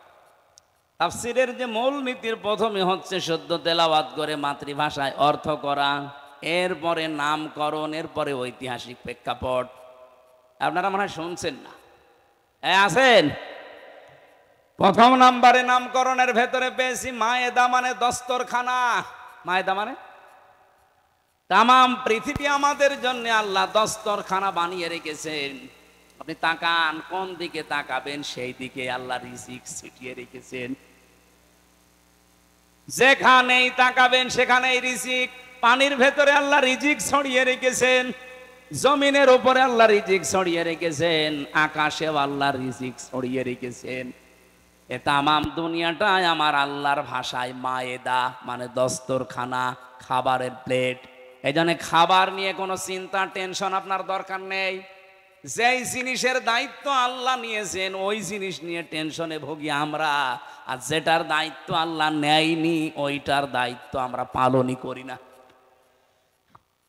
তাফসীরের যে মূল নীতির প্রথমে হচ্ছে শুদ্ধ তেলাওয়াত করে মাতৃভাষায় অর্থ করা, এরপরে নামকরণ, এরপরে ঐতিহাসিক প্রেক্ষাপট। আপনারা মনে হয় শুনছেন না? আছেন? প্রথম নাম্বারে নামকরণের ভেতরে পেয়েছি মায়েদা, মানে দস্তরখানা। মায়েদা মানে তামাম পৃথিবী আমাদের জন্য আল্লাহ দস্তরখানা বানিয়ে রেখেছেন। আপনি তাকান, কোন দিকে তাকাবেন সেই দিকে আল্লাহ রিজিক ছিটিয়ে রেখেছেন। যেখানেই তাকাবেন সেখানেই রিজিক। পানির ভেতরে আল্লাহ রিজিক ছড়িয়ে রেখেছেন, জমিনের উপরে আল্লাহ রিজিক ছড়িয়ে রেখেছেন, আকাশেও আল্লাহ রিজিক ছড়িয়ে রেখেছেন। এ তামাম দুনিয়াটাই আমার আল্লাহর ভাষায় মায়েদা, মানে দস্তরখানা, খাবারের প্লেট। এই জন্য খাবার নিয়ে কোনো চিন্তা টেনশন আপনার দরকার নেই। যেই জিনিসের দায়িত্ব আল্লাহ নিয়েছেন ওই জিনিস নিয়ে টেনশনে ভুগি আমরা, আর যেটার দায়িত্ব আল্লাহ নেয়নি ওইটার দায়িত্ব আমরা পালনই করি না।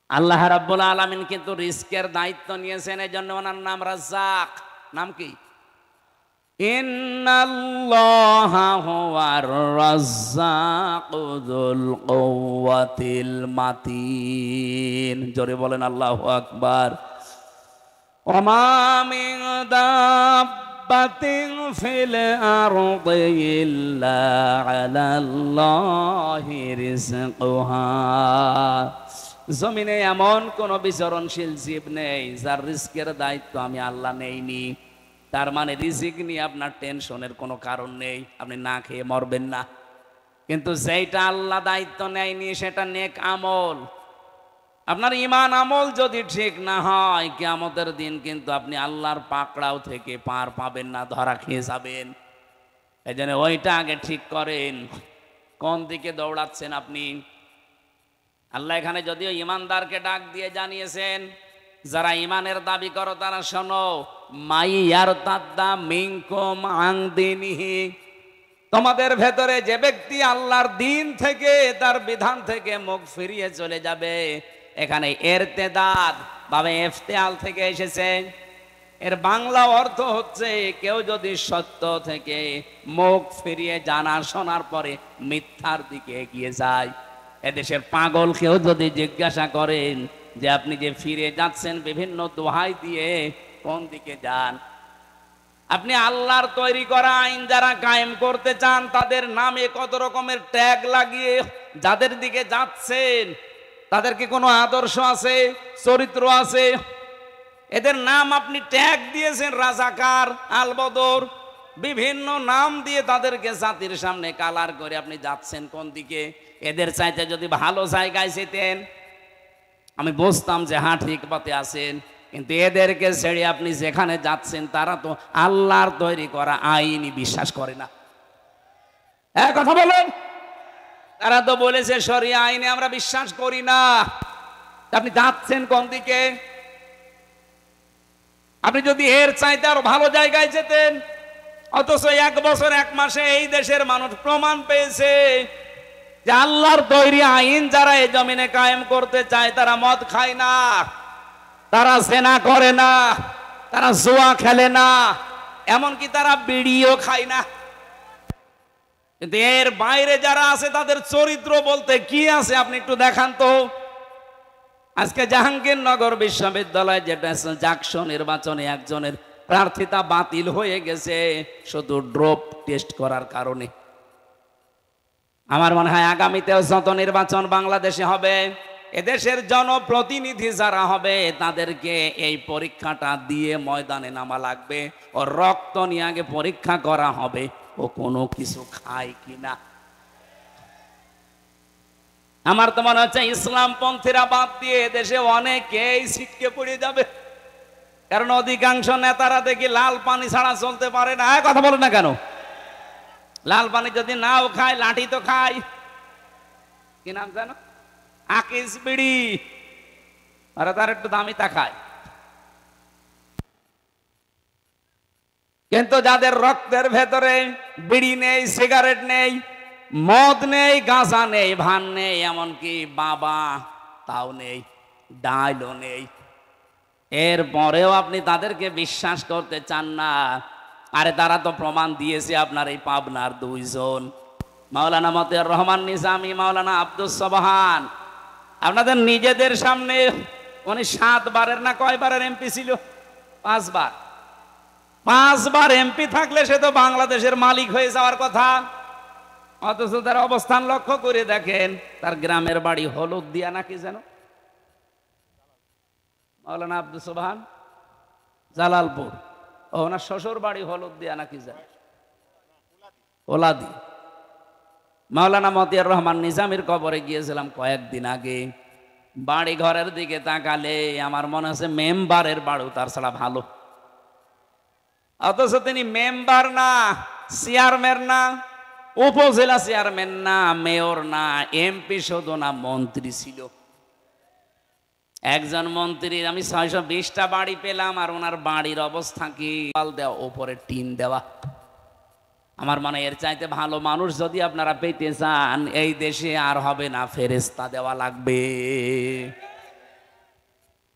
আল্লাহ রাব্বুল আলামিন কিন্তু রিস্কের দায়িত্ব নিয়েছেন, এই জন্য ওনার নাম রাজ্জাক। নাম কি? ইন্নাল্লাহা হুয়ার রাজ্জাকু যুল কুওয়াতিল মাতিন। জোরে বলেন আল্লাহু আকবার। ওয়া মা মিন দাব্বাতিন ফিল আরদি ইল্লা আলাল্লাহি রিজকুহা। জমিনে এমন কোন বিচরণশীল জীব নেই যার রিস্কের দায়িত্ব আমি আল্লাহ নেইনি। তার মানে রিজিক নিয়ে আপনার টেনশনের কোনো কারণ নেই, আপনি না খেয়ে মরবেন না। কিন্তু যেটা আল্লাহ দায়িত্ব নেয়নি সেটা নেক আমল। আপনার ঈমান আমল যদি ঠিক না হয় কিয়ামতের দিন কিন্তু আপনি আল্লাহর পাকড়াও থেকে পার পাবেন না, ধরা খেয়ে যাবেন। এই জন্য ওইটা আগে ঠিক করেন, কোন দিকে দৌড়াচ্ছেন আপনি। আল্লাহ এখানে যদিও ইমানদারকে ডাক দিয়ে জানিয়েছেন, যারা ইমানের দাবি করো তারা শোনো, মাইয়ার তাদ্দা মিনকুম আন দীনিহি, তোমাদের ভেতরে যে ব্যক্তি আল্লাহর দিন থেকে তার বিধান থেকে মুখ ফিরিয়ে চলে যাবে। এখানে ইরতেদাদ ভাবে ইফতিয়াল থেকে এসেছে, এর বাংলা অর্থ হচ্ছে কেউ যদি সত্য থেকে মুখ ফিরিয়ে জানা শোনার পরে মিথ্যার দিকে এগিয়ে যায়। এদেশের পাগল কেউ যদি জিজ্ঞাসা করেন যে আপনি যে ফিরে যাচ্ছেন বিভিন্ন দোহাই দিয়ে কোন দিকে যান, আপনি আল্লাহর তৈরি করা আইন যারা কায়েম করতে চান তাদের নামে কত রকমের ট্যাগ লাগিয়ে যাদের দিকে যাচ্ছেন তাদের কি কোনো আদর্শ আছে, চরিত্র আছে? এদের নাম আপনি ট্যাগ দিয়েছেন রাজাকার, আলবদর, বিভিন্ন নাম দিয়ে তাদেরকে জাতির সামনে কালার করে আপনি যাচ্ছেন কোন দিকে? এদের চাইতে যদি ভালো জায়গায় যেতেন আমি বুঝতাম যে হ্যাঁ ঠিক পথে আছেন, কিন্তু এদেরকে ছেড়ে আপনি যেখানে যাচ্ছেন তারা তো আল্লাহর তৈরি করা আইনই বিশ্বাস করে না। এক কথা বলেন, তারা তো বলেছে শরিয়া আইনে আমরা বিশ্বাস করি না। আপনি যাচ্ছেন কোন দিকে? আপনি যদি এর চাইতে আরো ভালো জায়গায় যেতেন, অথচ 1 বছর 1 মাসে এই দেশের মানুষ প্রমাণ পেয়েছে যে আল্লাহর তৈরি আইন যারা এই জমিনে কায়েম করতে চায় তারা মদ খায় না, তারা জেনা করে না, তারা জুয়া খেলে না, এমনকি তারা বিড়িও খায় না। কিন্তু এর বাইরে যারা আছে তাদের চরিত্র বলতে কি আছে আপনি একটু দেখান তো। আজকে জাহাঙ্গীরনগর বিশ্ববিদ্যালয় যেটা জাকসু নির্বাচনে একজনের প্রার্থিতা বাতিল হয়ে গেছে শুধু ড্রপ টেস্ট করার কারণে। আমার মনে হয় আগামীতেও যত নির্বাচন বাংলাদেশে হবে এদেশের জনপ্রতিনিধি যারা হবে তাদেরকে এই পরীক্ষাটা দিয়ে ময়দানে নামা লাগবে, ও রক্ত নিয়ে আগে পরীক্ষা করা হবে ও কোনো কিছু খায় কিনা। আমার তো মনে হচ্ছে ইসলামপন্থীরা বাদ দিয়ে দেশে অনেকেই ছিটকে পড়ে যাবে, কারণ অধিকাংশ নেতারা দেখি লাল পানি ছাড়া চলতে পারে না। কথা বলে না কেন? লাল পানি যদি নাও খায় লাঠি তো খায়। কি নাম জানো? আকিস বিড়ি, আর তার একটু দামি তা খায়। কিন্তু যাদের রক্তের ভেতরে বিড়ি নেই, সিগারেট নেই, মদ নেই, গাঁজা নেই, ভান নেই, এমনকি বাবা তাও নেই, ডাইলও নেই, এরপরেও আপনি তাদেরকে বিশ্বাস করতে চান না। আরে তারা তো প্রমাণ দিয়েছে। আপনার এই পাবনার 2 জন, মাওলানা মতিয়ার রহমান নিজামী, মাওলানা আব্দুস সোবহান, আপনাদের নিজেদের সামনে উনি 7 বারের না কয়বারের এমপি ছিল? 5 বার। 5 বার এমপি থাকলে সে তো বাংলাদেশের মালিক হয়ে যাওয়ার কথা। অথচ তার অবস্থান লক্ষ্য করে দেখেন, তার গ্রামের বাড়ি হলুদিয়া নাকি যেন, মাওলানা আব্দুস সোবহান জালালপুর, ওনার শ্বশুর বাড়ি হলুদিয়া নাকি যেন ওলাদি। মাওলানা মতিয়ার রহমান নিজামীর কবরে গিয়েছিলাম কয়েকদিন আগে। বাড়ি ঘরের দিকে তাকালে আমার মনে হচ্ছে মেম্বারের বাড়ি তার ছাড়া ভালো। অথচ তিনি মেম্বার না, চেয়ারম্যান না, উপজেলা চেয়ারম্যান না, মেয়র না, এমপি শুধু না, মন্ত্রী ছিল। একজন মন্ত্রীর আমি 620টা বাড়ি পেলাম, আর ওনার বাড়ির অবস্থা কি, দেওয়া উপরে টিন দেওয়া। আমার মনে এর চাইতে ভালো মানুষ যদি আপনারা পেতে চান, এই দেশে আর হবে না, ফেরেশতা দেওয়া লাগবে।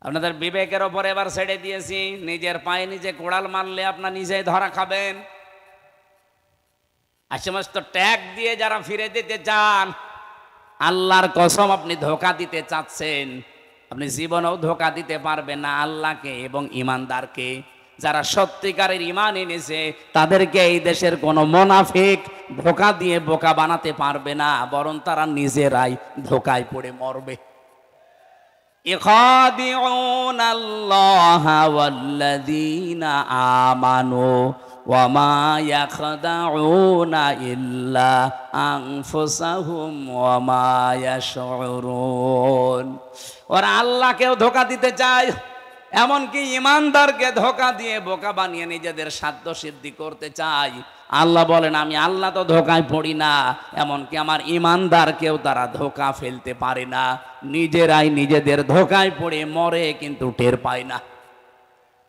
আপনাদের বিবেকের ওপর এবার ছেড়ে দিয়েছি, নিজের পায়ে নিজে কোড়াল মারলে আপনার নিজেই ধরা খাবেন। আর সমস্ত ট্যাগ দিয়ে যারা ফিরে দিতে চান, আল্লাহর কসম আপনি ধোঁকা দিতে চাচ্ছেন, আপনি জীবনেও ধোঁকা দিতে পারবেন না আল্লাহকে এবং ইমানদারকে। যারা সত্যিকারের ঈমান এনেছে তাদেরকে এই দেশের কোনো মুনাফিক ধোঁকা দিয়ে বোকা বানাতে পারবে না, বরং তারা নিজেরাই ধোঁকায় পড়ে মরবে। ইখাদিউনা আল্লাহা ওয়াল্লাযীনা আমানু ওয়া মা ইয়াখদাউনা ইল্লা আনফুসাহুম ওয়া মা ইয়াশউরুন। ওরা আল্লাহকেও ধোঁকা দিতে চায়, এমনকি ইমানদারকে ধোঁকা দিয়ে বোকা বানিয়ে নিজেদের সাধ্য সিদ্ধি করতে চায়। আল্লাহ বলেন আমি আল্লাহ তো ধোঁকায় পড়ি না, এমনকি আমার ইমানদারকেও তারা ধোঁকা ফেলতে পারে না, নিজেরাই নিজেদের ধোঁকায় পড়ে মরে কিন্তু টের পায় না।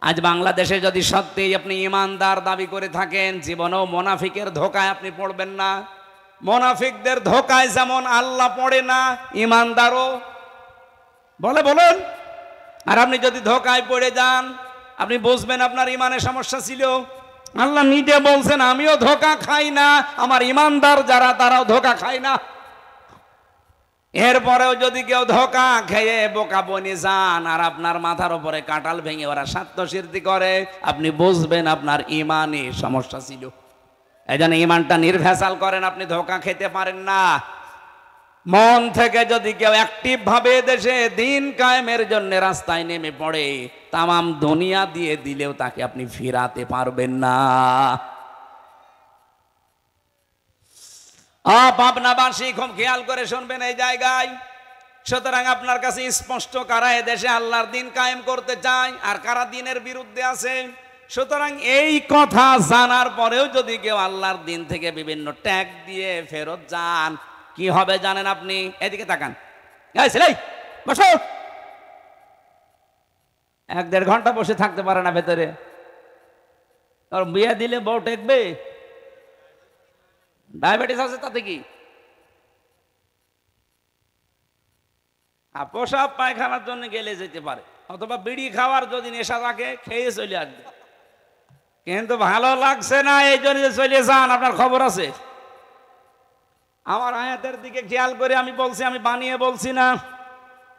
আজ বাংলাদেশে যদি সত্যি আপনি ইমানদার দাবি করে থাকেন, জীবনেও মুনাফিকের ধোঁকায় আপনি পড়বেন না। মুনাফিকদের ধোঁকায় যেমন আল্লাহ পড়ে না, ইমানদারও বলুন। আর আপনি যদি ধোঁকায় পড়ে যান, আপনি বুঝবেন আপনার ইমানের সমস্যা ছিল। আল্লাহ নিজে বলছেন আমিও ধোঁকা খাই না, আমার ইমানদার যারা তারাও ধোঁকা খায় না। এরপরেও যদি কেউ ধোঁকা খেয়ে বোকা বনে যান আর আপনার মাথার উপরে কাঁঠাল ভেঙে ওরা সাত্য সিদ্ধি করে, আপনি বুঝবেন আপনার ইমানে সমস্যা ছিল। এই জন্য ইমানটা নির্ভেজাল করেন, আপনি ধোঁকা খেতে পারেন না। মন থেকে যদি কেউ অ্যাক্টিভ ভাবে দেশে দিন কায়েমের জন্য রাস্তায় নেমে পড়ে, তামাম দুনিয়া দিয়ে দিলেও তাকে আপনি ফিরাতে পারবেন না। পাবনাবাসী খুব খেয়াল করে শুনবেন এই জায়গায়। সুতরাং আপনার কাছে স্পষ্ট কারা এ দেশে আল্লাহর দিন কায়েম করতে চায় আর কারা দিনের বিরুদ্ধে আছে। সুতরাং এই কথা জানার পরেও যদি কেউ আল্লাহর দিন থেকে বিভিন্ন ট্যাগ দিয়ে ফেরত যান, কি হবে জানেন আপনি? এদিকে তাকান, বসো। 1-1.5 ঘন্টা বসে থাকতে পারে না ভেতরে। আর বিয়ে দিলে বউ টেকবে? ডায়াবেটিস আছে তাতে কি? পোশাক পায়খানার জন্য গেলে যেতে পারে, অথবা বিড়ি খাওয়ার যদি নেশা থাকে খেয়ে চলে আসবে। কিন্তু ভালো লাগছে না এই জন্য চলে যান, আপনার খবর আছে। আমার আয়াতের দিকে খেয়াল করে আমি বলছি, আমি বানিয়ে বলছি না।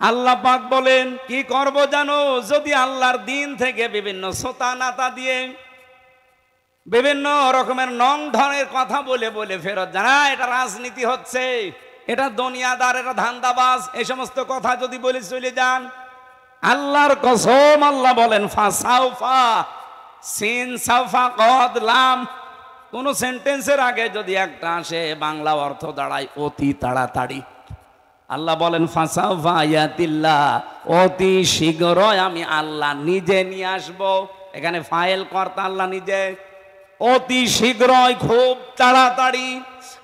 আল্লাহ পাক বলেন কি করব জানো? যদি আল্লাহর দিন থেকে বিভিন্ন সোতা নাতা দিয়ে বিভিন্ন রকমের নং ঢঙের কথা বলে বলে ফেরত জানা, এটা রাজনীতি হচ্ছে, এটা দুনিয়াদার, এটা ধান্দাবাজ, এই সমস্ত কথা যদি বলে চলে যান, আল্লাহর কসম আল্লাহ বলেন ফাসাউফা, সিন সাউফা কদ লাম, কোন সেন্টেন্সের আগে যদি একটা আসে বাংলা অর্থ দাঁড়ায় অতি তাড়াতাড়ি। আল্লাহ বলেন ফাসাউফা ইয়াতিল্লাহ, অতি শীঘ্রই আমি আল্লাহ নিজে নিয়ে আসব। এখানে ফাইল কর্তা আল্লাহ নিজে। অতি শীঘ্রই, খুব তাড়াতাড়ি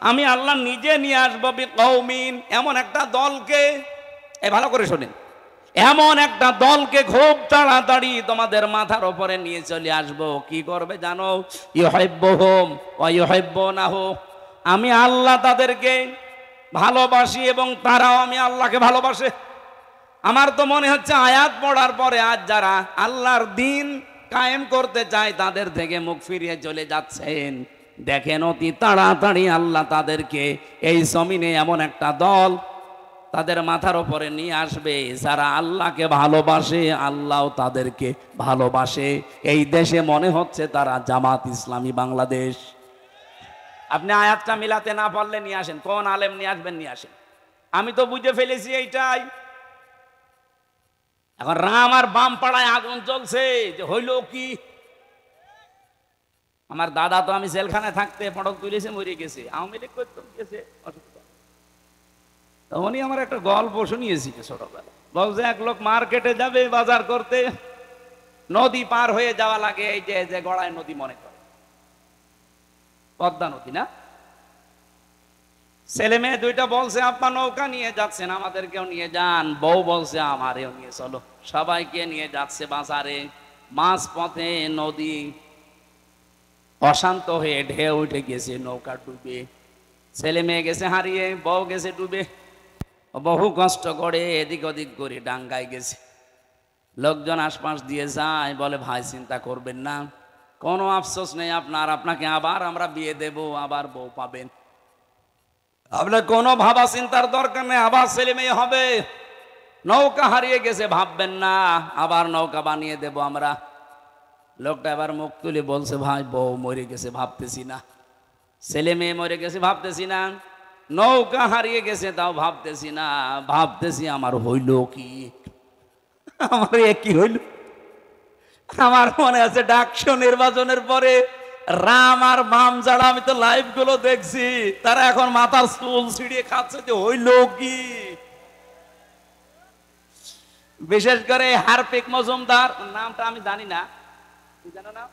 আমি আল্লাহ নিজে নিয়ে আসবো বিকৌমিন, এমন একটা দলকে, ভালো করে শোনেন, এমন একটা দলকে খুব তাড়াতাড়ি তোমাদের মাথার উপরে নিয়ে চলে আসবো। কি করবে জানো? ইউহিব্বুহুম ওয়া ইউহিব্বুনাহু, আমি আল্লাহ তাদেরকে ভালোবাসি এবং তারাও আমি আল্লাহকে ভালোবাসে। আমার তো মনে হচ্ছে আয়াত পড়ার পরে আজ যারা আল্লাহর দিন কায়েম করতে চায় তাদের থেকে মুখ ফিরিয়ে চলে যাচ্ছেন। দেখেন অতি তাড়াতাড়ি আল্লাহ তাদেরকে এই জমিনে এমন একটা দল তাদের মাথার উপরে নিয়ে আসবে যারা আল্লাহকে ভালোবাসে, আল্লাহ তাদেরকে ভালোবাসে। এই দেশে মনে হচ্ছে তারা জামাত ইসলামী বাংলাদেশ। আপনি আয়াতটা মিলাতে না পারলে নিয়ে আসেন, কোন আলেম নিয়ে আসবেন নিয়ে আসেন, আমি তো বুঝে ফেলেছি এইটাই। এখন রাম আর বাম পাড়ায় আগুন চলছে, যে হইল কি? আমার দাদা তো আমি জেলখানায় থাকতে পটক তুলেছে, মরে গেছে, আওয়ামী লীগ করতে গেছে, অসুবিধা। উনি আমার একটা গল্প শুনিয়েছিল ছোটবেলা। বলছে এক লোক মার্কেটে যাবে বাজার করতে, নদী পার হয়ে যাওয়া লাগে, এই যে গড়ায় নদী মনে করে, পদ্মা নদী না, ছেলে মেয়ে দুইটা বলছে আব্বা নৌকা নিয়ে যাচ্ছেন, আমাদেরকেও নিয়ে যান। বউ বলছে আমারেও নিয়ে চলো। সবাইকে নিয়ে যাচ্ছে বাজারে। মাঝ পথে নদী অশান্ত হয়ে ঢেউ উঠে গেছে, নৌকা ডুবে। ছেলে মেয়ে গেছে হারিয়ে, বউ গেছে ডুবে। বহু কষ্ট করে এদিক ওদিক করে ডাঙ্গায় গেছে। লোকজন আশপাশ দিয়ে যায়, বলে ভাই চিন্তা করবেন না, কোনো আফসোস নেই আপনার, আপনাকে আবার আমরা বিয়ে দেব, আবার বউ পাবেন, আপনার কোনো ভাবা চিন্তার দরকার নেই, আবার ছেলে মেয়ে হবে। নৌকা হারিয়ে গেছে ভাববেন না, আবার নৌকা বানিয়ে দেব আমরা। লোকটা এবার মুখ তুলে বলছে ভাই বউ মরে গেছে ভাবতেছি না, ছেলে মেয়ে মরে গেছে ভাবতেছি না, নৌকা হারিয়ে গেছে তাও ভাবতেছি না, ভাবতেছি আমার হইল কি, আমার কি হইল। আমার মনে আছে ডাকসু নির্বাচনের পরে রাম আর বাম যারা, আমি তো লাইভ গুলো দেখছি, তারা এখন মাথার চুল ছিঁড়িয়ে খাচ্ছে যে হইল কি। বিশেষ করে হারপিক মজুমদার, নামটা আমি জানি না, জানো না,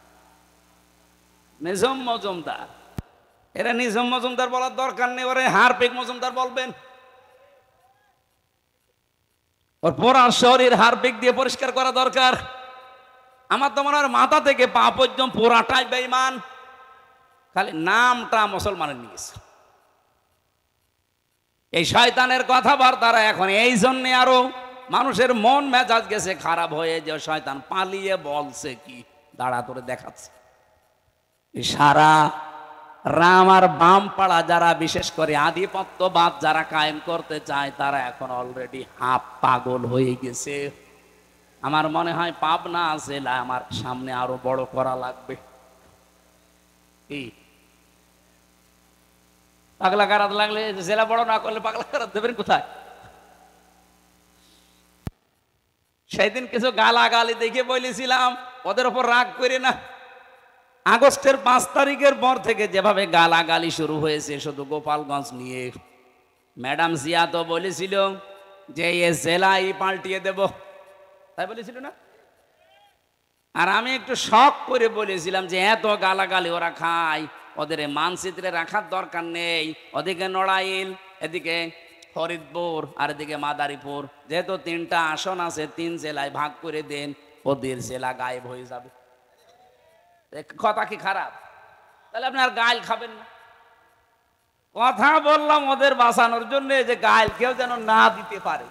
নিজাম মজুমদার, এরা নিজাম মজুমদার বলার দরকার নেই, ওরে হারপিক মজুমদার বলবেন। ওর পুরা শরীর হারপিক দিয়ে পরিষ্কার করা দরকার। আমার তো মনে হয় মাথা থেকে পা পর্যন্ত পুরাটাই বেঈমান, খালি নামটা মুসলমানের নিয়েছে। এই শয়তানের কথাবার্তারা এখন এই জন্য আরো মানুষের মন মেজাজ গেছে খারাপ হয়ে, যে শয়তান পালিয়ে বলছে কি দাঁড়া তোরে দেখাচ্ছে। সারা রাম আর বাম পাড়া যারা, বিশেষ করে আধিপত্যবাদ যারা কায়েম করতে চায়, তারা এখন অলরেডি হাফ পাগল হয়ে গেছে। আমার মনে হয় পাবনা জেলা আমার সামনে আরো বড় করা লাগবে। কি পাগলা কারাত লাগলে জেলা বড় না করলে পাগলা কারাত দেবেন কোথায়? সেদিন কিছু গালাগালি দেখে বলেছিলাম ওদের ওপর রাগ করে না। আগস্টের 5 তারিখের পর থেকে যেভাবে গালাগালি শুরু হয়েছে শুধু গোপালগঞ্জ নিয়ে, ম্যাডাম জিয়া তো বলেছিল যে এ জেলাই পাল্টিয়ে দেব, তাই বলেছিল না? আর আমি একটু শখ করে বলেছিলাম যে এত গালাগালি ওরা খায়, ওদের মানচিত্রে রাখার দরকার নেই, ওদিকে নড়াইল, এদিকে ফরিদপুর আর এদিকে মাদারীপুর, যেহেতু 3টা আসন আছে 3 জেলায় ভাগ করে দেন, ওদের জেলা গায়েব হয়ে যাবে। কথা কি খারাপ? তাহলে আপনি আর গাইল খাবেন না। কথা বললাম ওদের বাঁচানোর জন্য, যে গাইল কেউ যেন না দিতে পারে,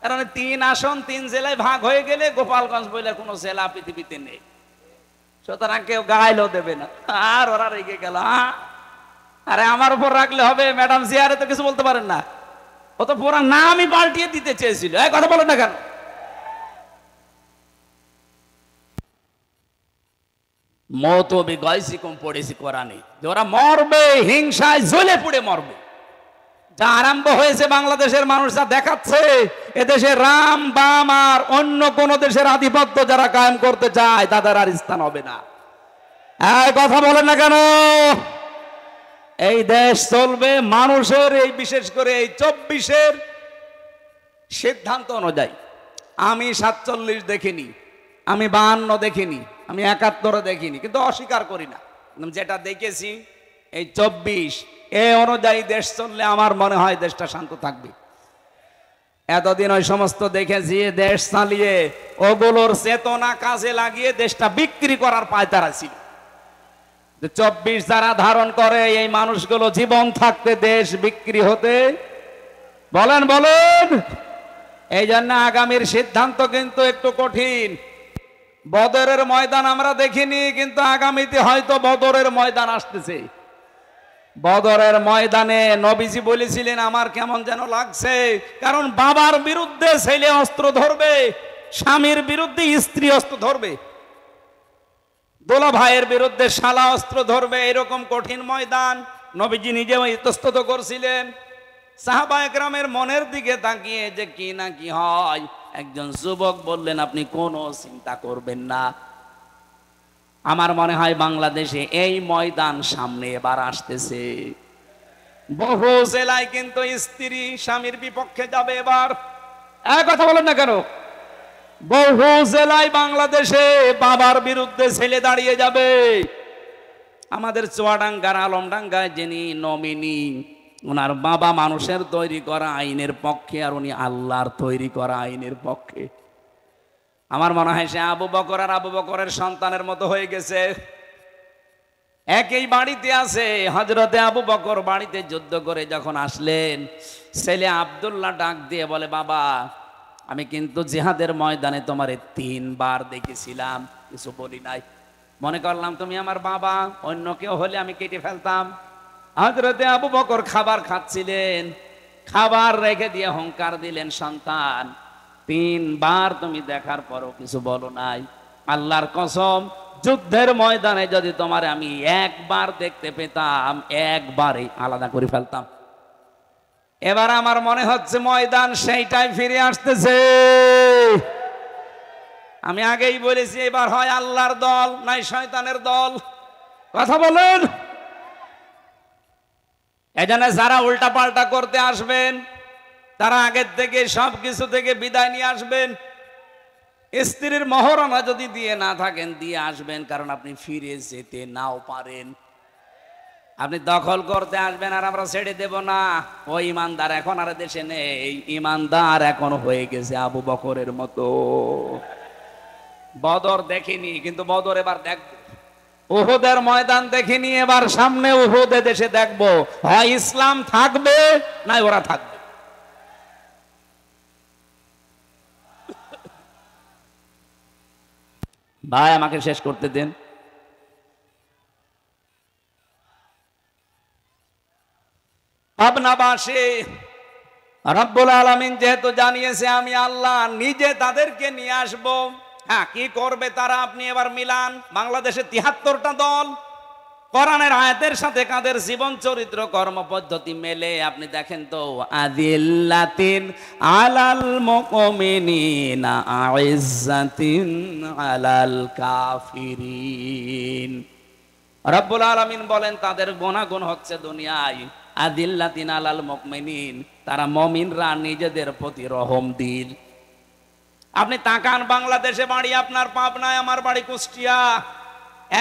কারণ 3 আসন 3 জেলায় ভাগ হয়ে গেলে গোপালগঞ্জ বলে কোনো জেলা পৃথিবীতে নেই, সুতরাং কেউ গাইলও দেবে না। আর ওরা রেগে গেল, আরে আমার উপর রাখলে হবে, ম্যাডাম জিয়ারে তো কিছু বলতে পারেন না, ও তো পুরো নামই পাল্টিয়ে দিতে চেয়েছিল। এই কথা বলেন না কেন? মত বিগয়সি কম পড়েছি কোরআনে, যে ওরা মরবে, হিংসায় জ্বলে পুড়ে মরবে। যা আরম্ভ হয়েছে বাংলাদেশের মানুষ যা দেখাচ্ছে, এদেশে রাম বাম আর অন্য কোন দেশের আধিপত্য যারা কায়েম করতে চায় তাদের আর স্থান হবে না। এই কথা বলেন না কেন? এই দেশ চলবে মানুষের, এই বিশেষ করে এই 24-এর সিদ্ধান্ত অনুযায়ী। আমি 47 দেখিনি, আমি 52 দেখিনি, আমি 71 দেখিনি, কিন্তু অস্বীকার করি না। যেটা দেখেছি এই 24 এ অনুযায়ী দেশ চললে আমার মনে হয় দেশটা শান্ত থাকবে। এতদিন ওই সমস্ত দেখেছি দেশ চালিয়ে ওগুলোর চেতনা কাজে লাগিয়ে দেশটা বিক্রি করার পায়তারা ছিল। 24 যারা ধারণ করে এই মানুষগুলো জীবন থাকতে দেশ বিক্রি হতে বলেন বলেন। এই জন্য আগামীর সিদ্ধান্ত কিন্তু একটু কঠিন। বদরের ময়দান আমরা দেখিনি, কিন্তু আগামীতে হয়তো বদরের ময়দান আসতেছে। বদরের ময়দানে নবীজি বলেছিলেন আমার কেমন যেন লাগছে, কারণ বাবার বিরুদ্ধে ছেলে অস্ত্র ধরবে, স্বামীর বিরুদ্ধে স্ত্রী অস্ত্র ধরবে, দোলা ভাইয়ের বিরুদ্ধে শালা অস্ত্র ধরবে, এরকম কঠিন ময়দান নবীজি নিজেও ইতস্তত করছিলেন। সাহাবা একরামের মনের দিকে তাকিয়ে যে কি না কি হয়, একজন যুবক বললেন আপনি কোনো চিন্তা করবেন না, আমার মনে হয় বাংলাদেশে এই ময়দান সামনে এবার আসতেছে। বহু জেলায় কিন্তু স্ত্রী স্বামীর বিপক্ষে যাবে এবার। এক কথা বলেন না কেন? বহু জেলায় বাংলাদেশে বাবার বিরুদ্ধে ছেলে দাঁড়িয়ে যাবে। আমাদের চুয়াডাঙ্গার আলমডাঙ্গায় যিনি নমিনি ওনার বাবা মানুষের তৈরি করা আইনের পক্ষে, আর উনি আল্লাহর তৈরি করা আইনের পক্ষে। আমার মনে হয় সে আবু বকর আর আবু বকরের সন্তানের মতো হয়ে গেছে। একই বাড়িতে আছে। হযরতে আবু বকর বাড়িতে যুদ্ধ করে যখন আসলেন, ছেলে আব্দুল্লাহ ডাক দিয়ে বলে, বাবা আমি কিন্তু জিহাদের ময়দানে তোমারে 3 বার দেখেছিলাম, কিছু বলি নাই। মনে করলাম তুমি আমার বাবা, অন্য কেউ হলে আমি কেটে ফেলতাম। হযরতে আবু বকর খাবার খাচ্ছিলেন, খাবার রেখে দিয়ে হুঙ্কার দিলেন, সন্তান 3 বার তুমি দেখার পরও কিছু বলো নাই। আল্লাহর কসম, যুদ্ধের ময়দানে যদি তোমারে আমি একবার দেখতে পেতাম, একবারে আলাদা করে ফেলতাম। এবার আমার মনে হচ্ছে ময়দান সেইটাই ফিরে আসতেছে। আমি আগেই বলেছি, এবার হয় আল্লাহর দল নাই শয়তানের দল। কথা বলুন। এজন্য যারা উল্টা পাল্টা করতে আসবেন, তারা আগের থেকে সবকিছু থেকে বিদায় নিয়ে আসবেন। স্ত্রীর মহরণা যদি দিয়ে না থাকেন, দিয়ে আসবেন, কারণ আপনি ফিরে যেতে নাও পারেন। আপনি দখল করতে আসবেন আর আমরা ছেড়ে দেব না। ওই ইমানদার এখন আর দেশে নেই। ইমানদার এখন হয়ে গেছে আবু বকরের মতো। বদর দেখিনি, কিন্তু বদর এবার দেখব। উহুদের ময়দান দেখিনি, এবার সামনে উহুদে দেশে দেখবো, হয় ইসলাম থাকবে না ওরা থাকবে। ভাই আমাকে শেষ করতে দেন। পাবনাবাসী রব্বুল আলামিন যেহেতু জানিয়েছে আমি আল্লাহ নিজে তাদেরকে নিয়ে আসব। হ্যাঁ, কি করবে তারা আপনি এবার মিলান। বাংলাদেশে ৭৩টা দল, কোরআনের আয়াতের সাথে কাদের জীবন চরিত্র কর্মপদ্ধতি মেলে আপনি দেখেন তো। আদিল্লাতিন আলাল মুমিনিনা আইজ্জাতিন আলাল কাফিরিন। রব্বুল আলামিন বলেন তাদের গুণাগুণ হচ্ছে দুনিয়ায় আদিল্লাতিন আলাল মুমিনিন, তারা মুমিনরা নিজেদের প্রতি রহম দিল। আপনি তাকান, বাংলাদেশে বাড়ি আপনার পাবনায়, আমার বাড়ি কুষ্টিয়া।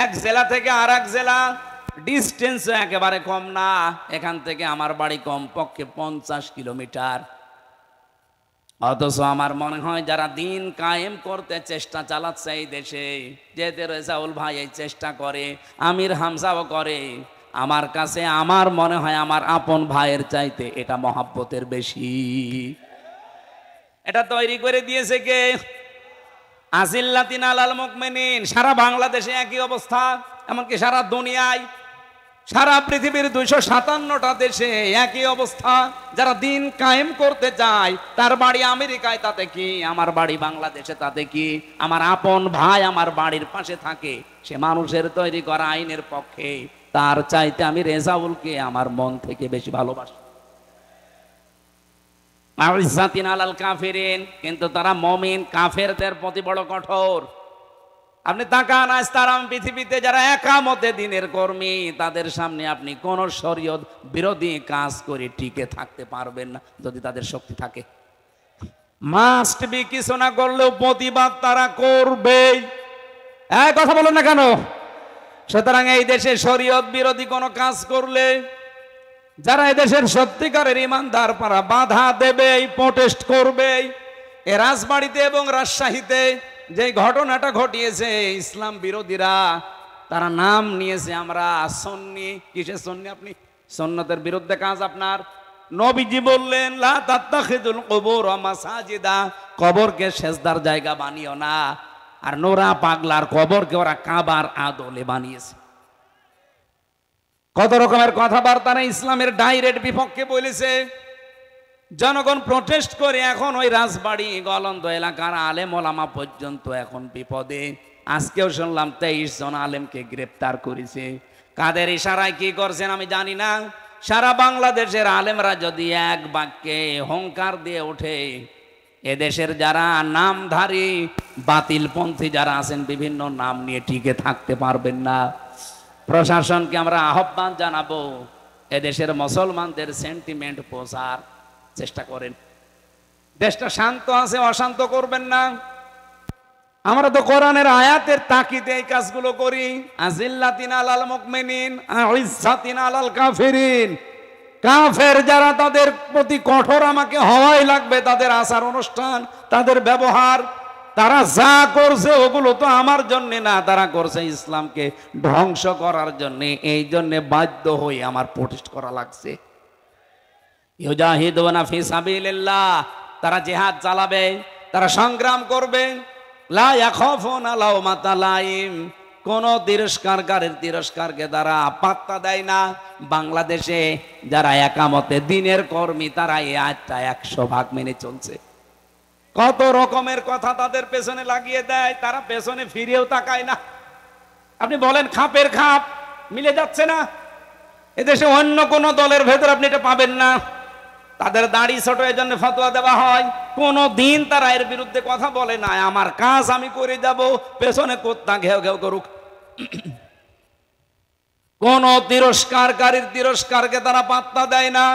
এক জেলা থেকে আর এক জেলা ডিস্টেন্স একেবারে কম না। এখান থেকে আমার বাড়ি কমপক্ষে 50 কিলোমিটার। অথচ আমার মনে হয় যারা দিন কায়েম করতে চেষ্টা চালাচ্ছে এই দেশে, যেতে রেজাউল ভাই এই চেষ্টা করে, আমির হামজাও করে, আমার কাছে আমার মনে হয় আমার আপন ভাইয়ের চাইতে এটা মহাব্বতের বেশি। এটা তৈরি করে দিয়েছে কে? আজিল্লাতিন আলাল মুমিনিন। সারা বাংলাদেশে একই অবস্থা, এমনকি সারা দুনিয়ায়, সারা পৃথিবীর 257টা দেশে একই অবস্থা। যারা দিন কায়েম করতে চায়, তার বাড়ি আমেরিকায়, তাতে কি? আমার বাড়ি বাংলাদেশে, তাতে কি? আমার আপন ভাই আমার বাড়ির পাশে থাকে, সে মানুষের তৈরি করা আইনের পক্ষে, তার চাইতে আমি রেজাউলকে আমার মন থেকে বেশি ভালোবাসি। আইজ্জাতিন আলাল কাফিরিন, কিন্তু তারা মুমিন, কাফেরদের প্রতি বড় কঠোর। আপনি তাকান, আজ তারা পৃথিবীতে যারা একামতে দিনের কর্মী, তাদের সামনে আপনি কোন শরীয়ত বিরোধী কাজ করে টিকে থাকতে পারবেন না যদি তাদের শক্তি থাকে। মাস্ট বি, কিছু না করলেও প্রতিবাদ তারা করবেই। এক কথা বলেন না কেন? সুতরাং এই দেশে শরীয়ত বিরোধী কোনো কাজ করলে যারা এদেশের সত্যিকারের ইমানদার, তারা বাধা দেবেই, প্রোটেস্ট করবেই। এ রাজবাড়িতে এবং রাজশাহীতে যে ঘটনাটা ঘটিয়েছে, ইসলাম বিরোধীরা তারা নাম নিয়েছে আমরা সুন্নি। কিসের সুন্নি? আপনি সুন্নতের বিরুদ্ধে কাজ আপনার। নবীজি বললেন লা তাত্তাখিদুল কুবুর মাসাজিদা, কবরকে সেজদার জায়গা বানিও না। আর নোরা পাগলার কবরকে ওরা কাবার আদলে বানিয়েছে। কত রকমের কথাবার্তা না ইসলামের ডাইরেক্ট বিপক্ষে বলেছে। জনগণ প্রোটেস্ট করে এখন ওই রাজবাড়ি গলন্দ এলাকার আলেম ওলামা পর্যন্ত এখন বিপদে। আজকেও শুনলাম 23 জন আলেমকে গ্রেপ্তার করেছে। কাদের ইশারায় কি করছেন আমি জানি না। সারা বাংলাদেশের আলেমরা যদি এক বাক্যে হুঙ্কার দিয়ে ওঠে, এদেশের যারা নামধারী বাতিলপন্থী যারা আছেন, বিভিন্ন নাম নিয়ে টিকে থাকতে পারবেন না। প্রশাসনকে আমরা আহ্বান জানাবো, এদেশের মুসলমানদের সেন্টিমেন্ট পোষার চেষ্টা করেন। দেশটা শান্ত আছে, অশান্ত করবেন না। আমরা তো কোরআনের আয়াতের তাকিদে এই কাজগুলো করি। আজিল্লাতিন আলাল মুমিনিন আইজ্জাতিন আলাল কাফিরিন। কাফের যারা, তাদের প্রতি কঠোর আমাকে হওয়াই লাগবে। তাদের আচার অনুষ্ঠান, তাদের ব্যবহার, তারা যা করছে ওগুলো তো আমার জন্য না, তারা করছে ইসলামকে ধ্বংস করার জন্য। এই জন্য বাধ্য হয়ে আমার প্রতিষ্ঠা করা লাগছে। ইউজাহিদুনা ফি সাবিলিল্লাহ, তারা জিহাদ চালাবে, তারা সংগ্রাম করবে। লা ইয়াখাফুনা লাওমাতা লাইম, কোন তিরস্কারকে তারা পাত্তা দেয় না। বাংলাদেশে যারা একামতে দিনের কর্মী, তারা এই আয়াতটা 100% মেনে চলছে। কত রকমের কথা তাদের পেছনে লাগিয়ে দেয়, তারা পেছনে ফিরেও তাকায় না। আপনি বলেন খাপের খাপ মিলে যাচ্ছে না? এদেশে অন্য কোন দলের ভেতর আপনি এটা পাবেন না। তাদের দাড়ি ছোট, এর জন্য ফতোয়া দেওয়া হয়। কোনো দিন তারা এর বিরুদ্ধে কথা বলে না, আমার কাজ আমি করে যাব, পেছনে কোত্তা ঘেউ ঘেউ করুক। কোন তিরস্কারকারীর তিরস্কারকে তারা পাত্তা দেয় না।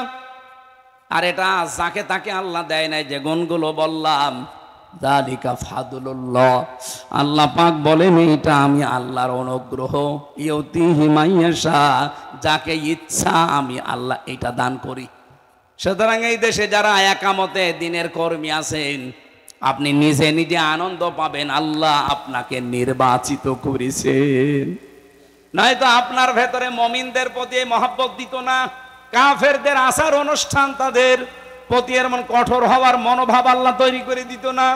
আর এটা যাকে তাকে আল্লাহ দেয় নাই, যে গুণগুলো বললাম, যালিকা ফাদলুল্লাহ, আল্লাহ পাক বলেন এটা আমি আল্লাহর অনুগ্রহ। ইউতিহি মাইয়াশা, যাকে ইচ্ছা আমি আল্লাহ এটা দান করি। সুতরাং এই দেশে যারা একামতে দিনের কর্মী আছেন, আপনি নিজে নিজে আনন্দ পাবেন, আল্লাহ আপনাকে নির্বাচিত করেছেন। নয়তো আপনার ভেতরে মুমিনদের প্রতি মহব্বত দিত না। কাফেরদের আচার অনুষ্ঠান, তাদের প্রতি এমন কঠোর হওয়ার মনোভাব আল্লাহ তৈরি করে দিত না।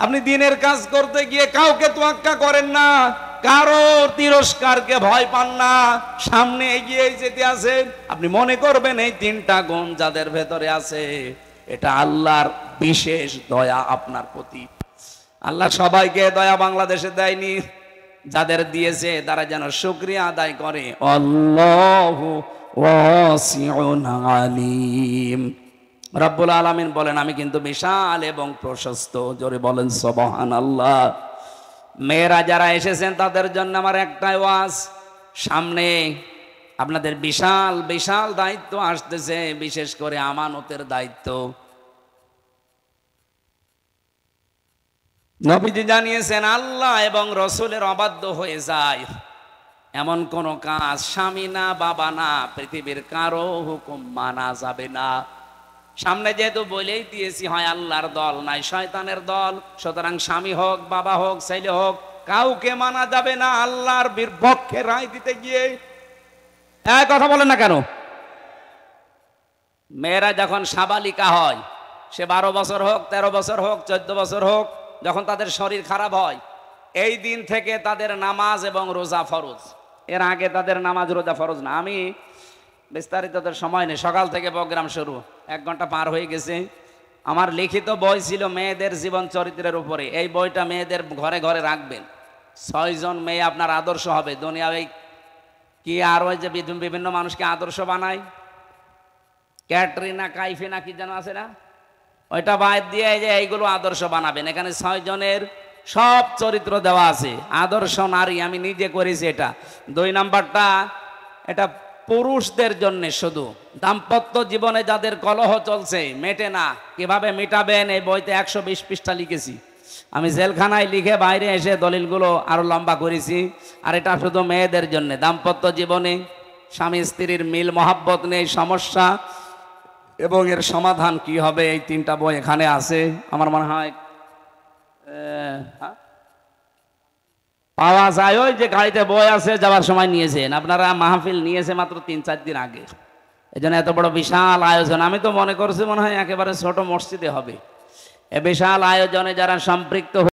আপনি দিনের কাজ করতে গিয়ে কাউকে তোয়াক্কা করেন না, কারো তিরস্কারকে ভয় পান না, সামনে এগিয়ে যেতে আছেন। আপনি মনে করবেন এই তিনটা গুণ যাদের ভেতরে আছে, এটা আল্লাহর বিশেষ দয়া আপনার প্রতি। আল্লাহ সবাইকে দয়া বাংলাদেশে দেয়নি, যাদের দিয়েছে তারা যেন শুকরিয়া আদায় করে। আল্লাহু ওয়াসিউন আলিম। রব্বুল আলামিন বলেন আমি কিন্তু বিশাল এবং প্রশস্ত। জোরে বলেন সুবহানাল্লাহ। মেয়েরা যারা এসেছেন তাদের জন্য আমার একটাই ওয়াজ, সামনে আপনাদের বিশাল বিশাল দায়িত্ব আসতেছে, বিশেষ করে আমানতের দায়িত্ব। নবীজি জানিয়েছেন আল্লাহ এবং রসুলের অবাধ্য হয়ে যায় এমন কোন কাজ স্বামী না, বাবা না, পৃথিবীর কারো হুকুম মানা যাবে না। সামনে যেহেতু বলেই দিয়েছি, হয় আল্লাহর দল নাই শয়তানের দল, সুতরাং স্বামী হোক, বাবা হোক, ছেলে হোক, কাউকে মানা যাবে না আল্লাহর বিপক্ষে রায় দিতে গিয়ে। এক কথা বলেন না কেন? মেয়েরা যখন সাবালিকা হয়, সে 12 বছর হোক, 13 বছর হোক, 14 বছর হোক, যখন তাদের শরীর খারাপ হয়, এই দিন থেকে তাদের নামাজ এবং রোজা ফরজ। এর আগে তাদের নামাজ রোজা ফরজ না। আমি বিস্তারিত সময় নেই, সকাল থেকে প্রোগ্রাম শুরু, 1 ঘন্টা পার হয়ে গেছে। আমার লিখিত বই ছিল মেয়েদের জীবন চরিত্রের উপরে। এই বইটা মেয়েদের ঘরে ঘরে রাখবেন। 6 জন মেয়ে আপনার আদর্শ হবে দুনিয়ায়। কি আর ওই যে বিভিন্ন মানুষকে আদর্শ বানায়, ক্যাটরিনা কাইফিনা কি যেন আছে না, ওইটা বাদ দিয়ে যে এইগুলো আদর্শ বানাবেন। এখানে 6 জনের সব চরিত্র দেওয়া আছে, আদর্শ নারী। আমি নিজে করেছি এটা। 2 নাম্বারটা এটা পুরুষদের জন্য, শুধু দাম্পত্য জীবনে যাদের কলহ চলছে, মেটে না, কিভাবে মেটাবেন, এই বইতে 120 পৃষ্ঠা লিখেছি। আমি জেলখানায় লিখে বাইরে এসে দলিলগুলো আরো লম্বা করেছি। আর এটা শুধু মেয়েদের জন্য। দাম্পত্য জীবনে স্বামী স্ত্রীর মিল মহাব্বত নেই, সমস্যা এবং এর সমাধান কি হবে, এই 3টা বই এখানে আছে। আমার মনে হয় পাওয়া যায়, ওই যে গাড়িতে বই আছে, যাওয়ার সময় নিয়েছেন আপনারা। মাহফিল নিয়েছে মাত্র 3-4 দিন আগে, এই জন্য এত বড় বিশাল আয়োজন। আমি তো মনে করছি মনে হয় একেবারে ছোট মসজিদে হবে। এ বিশাল আয়োজনে যারা সম্পৃক্ত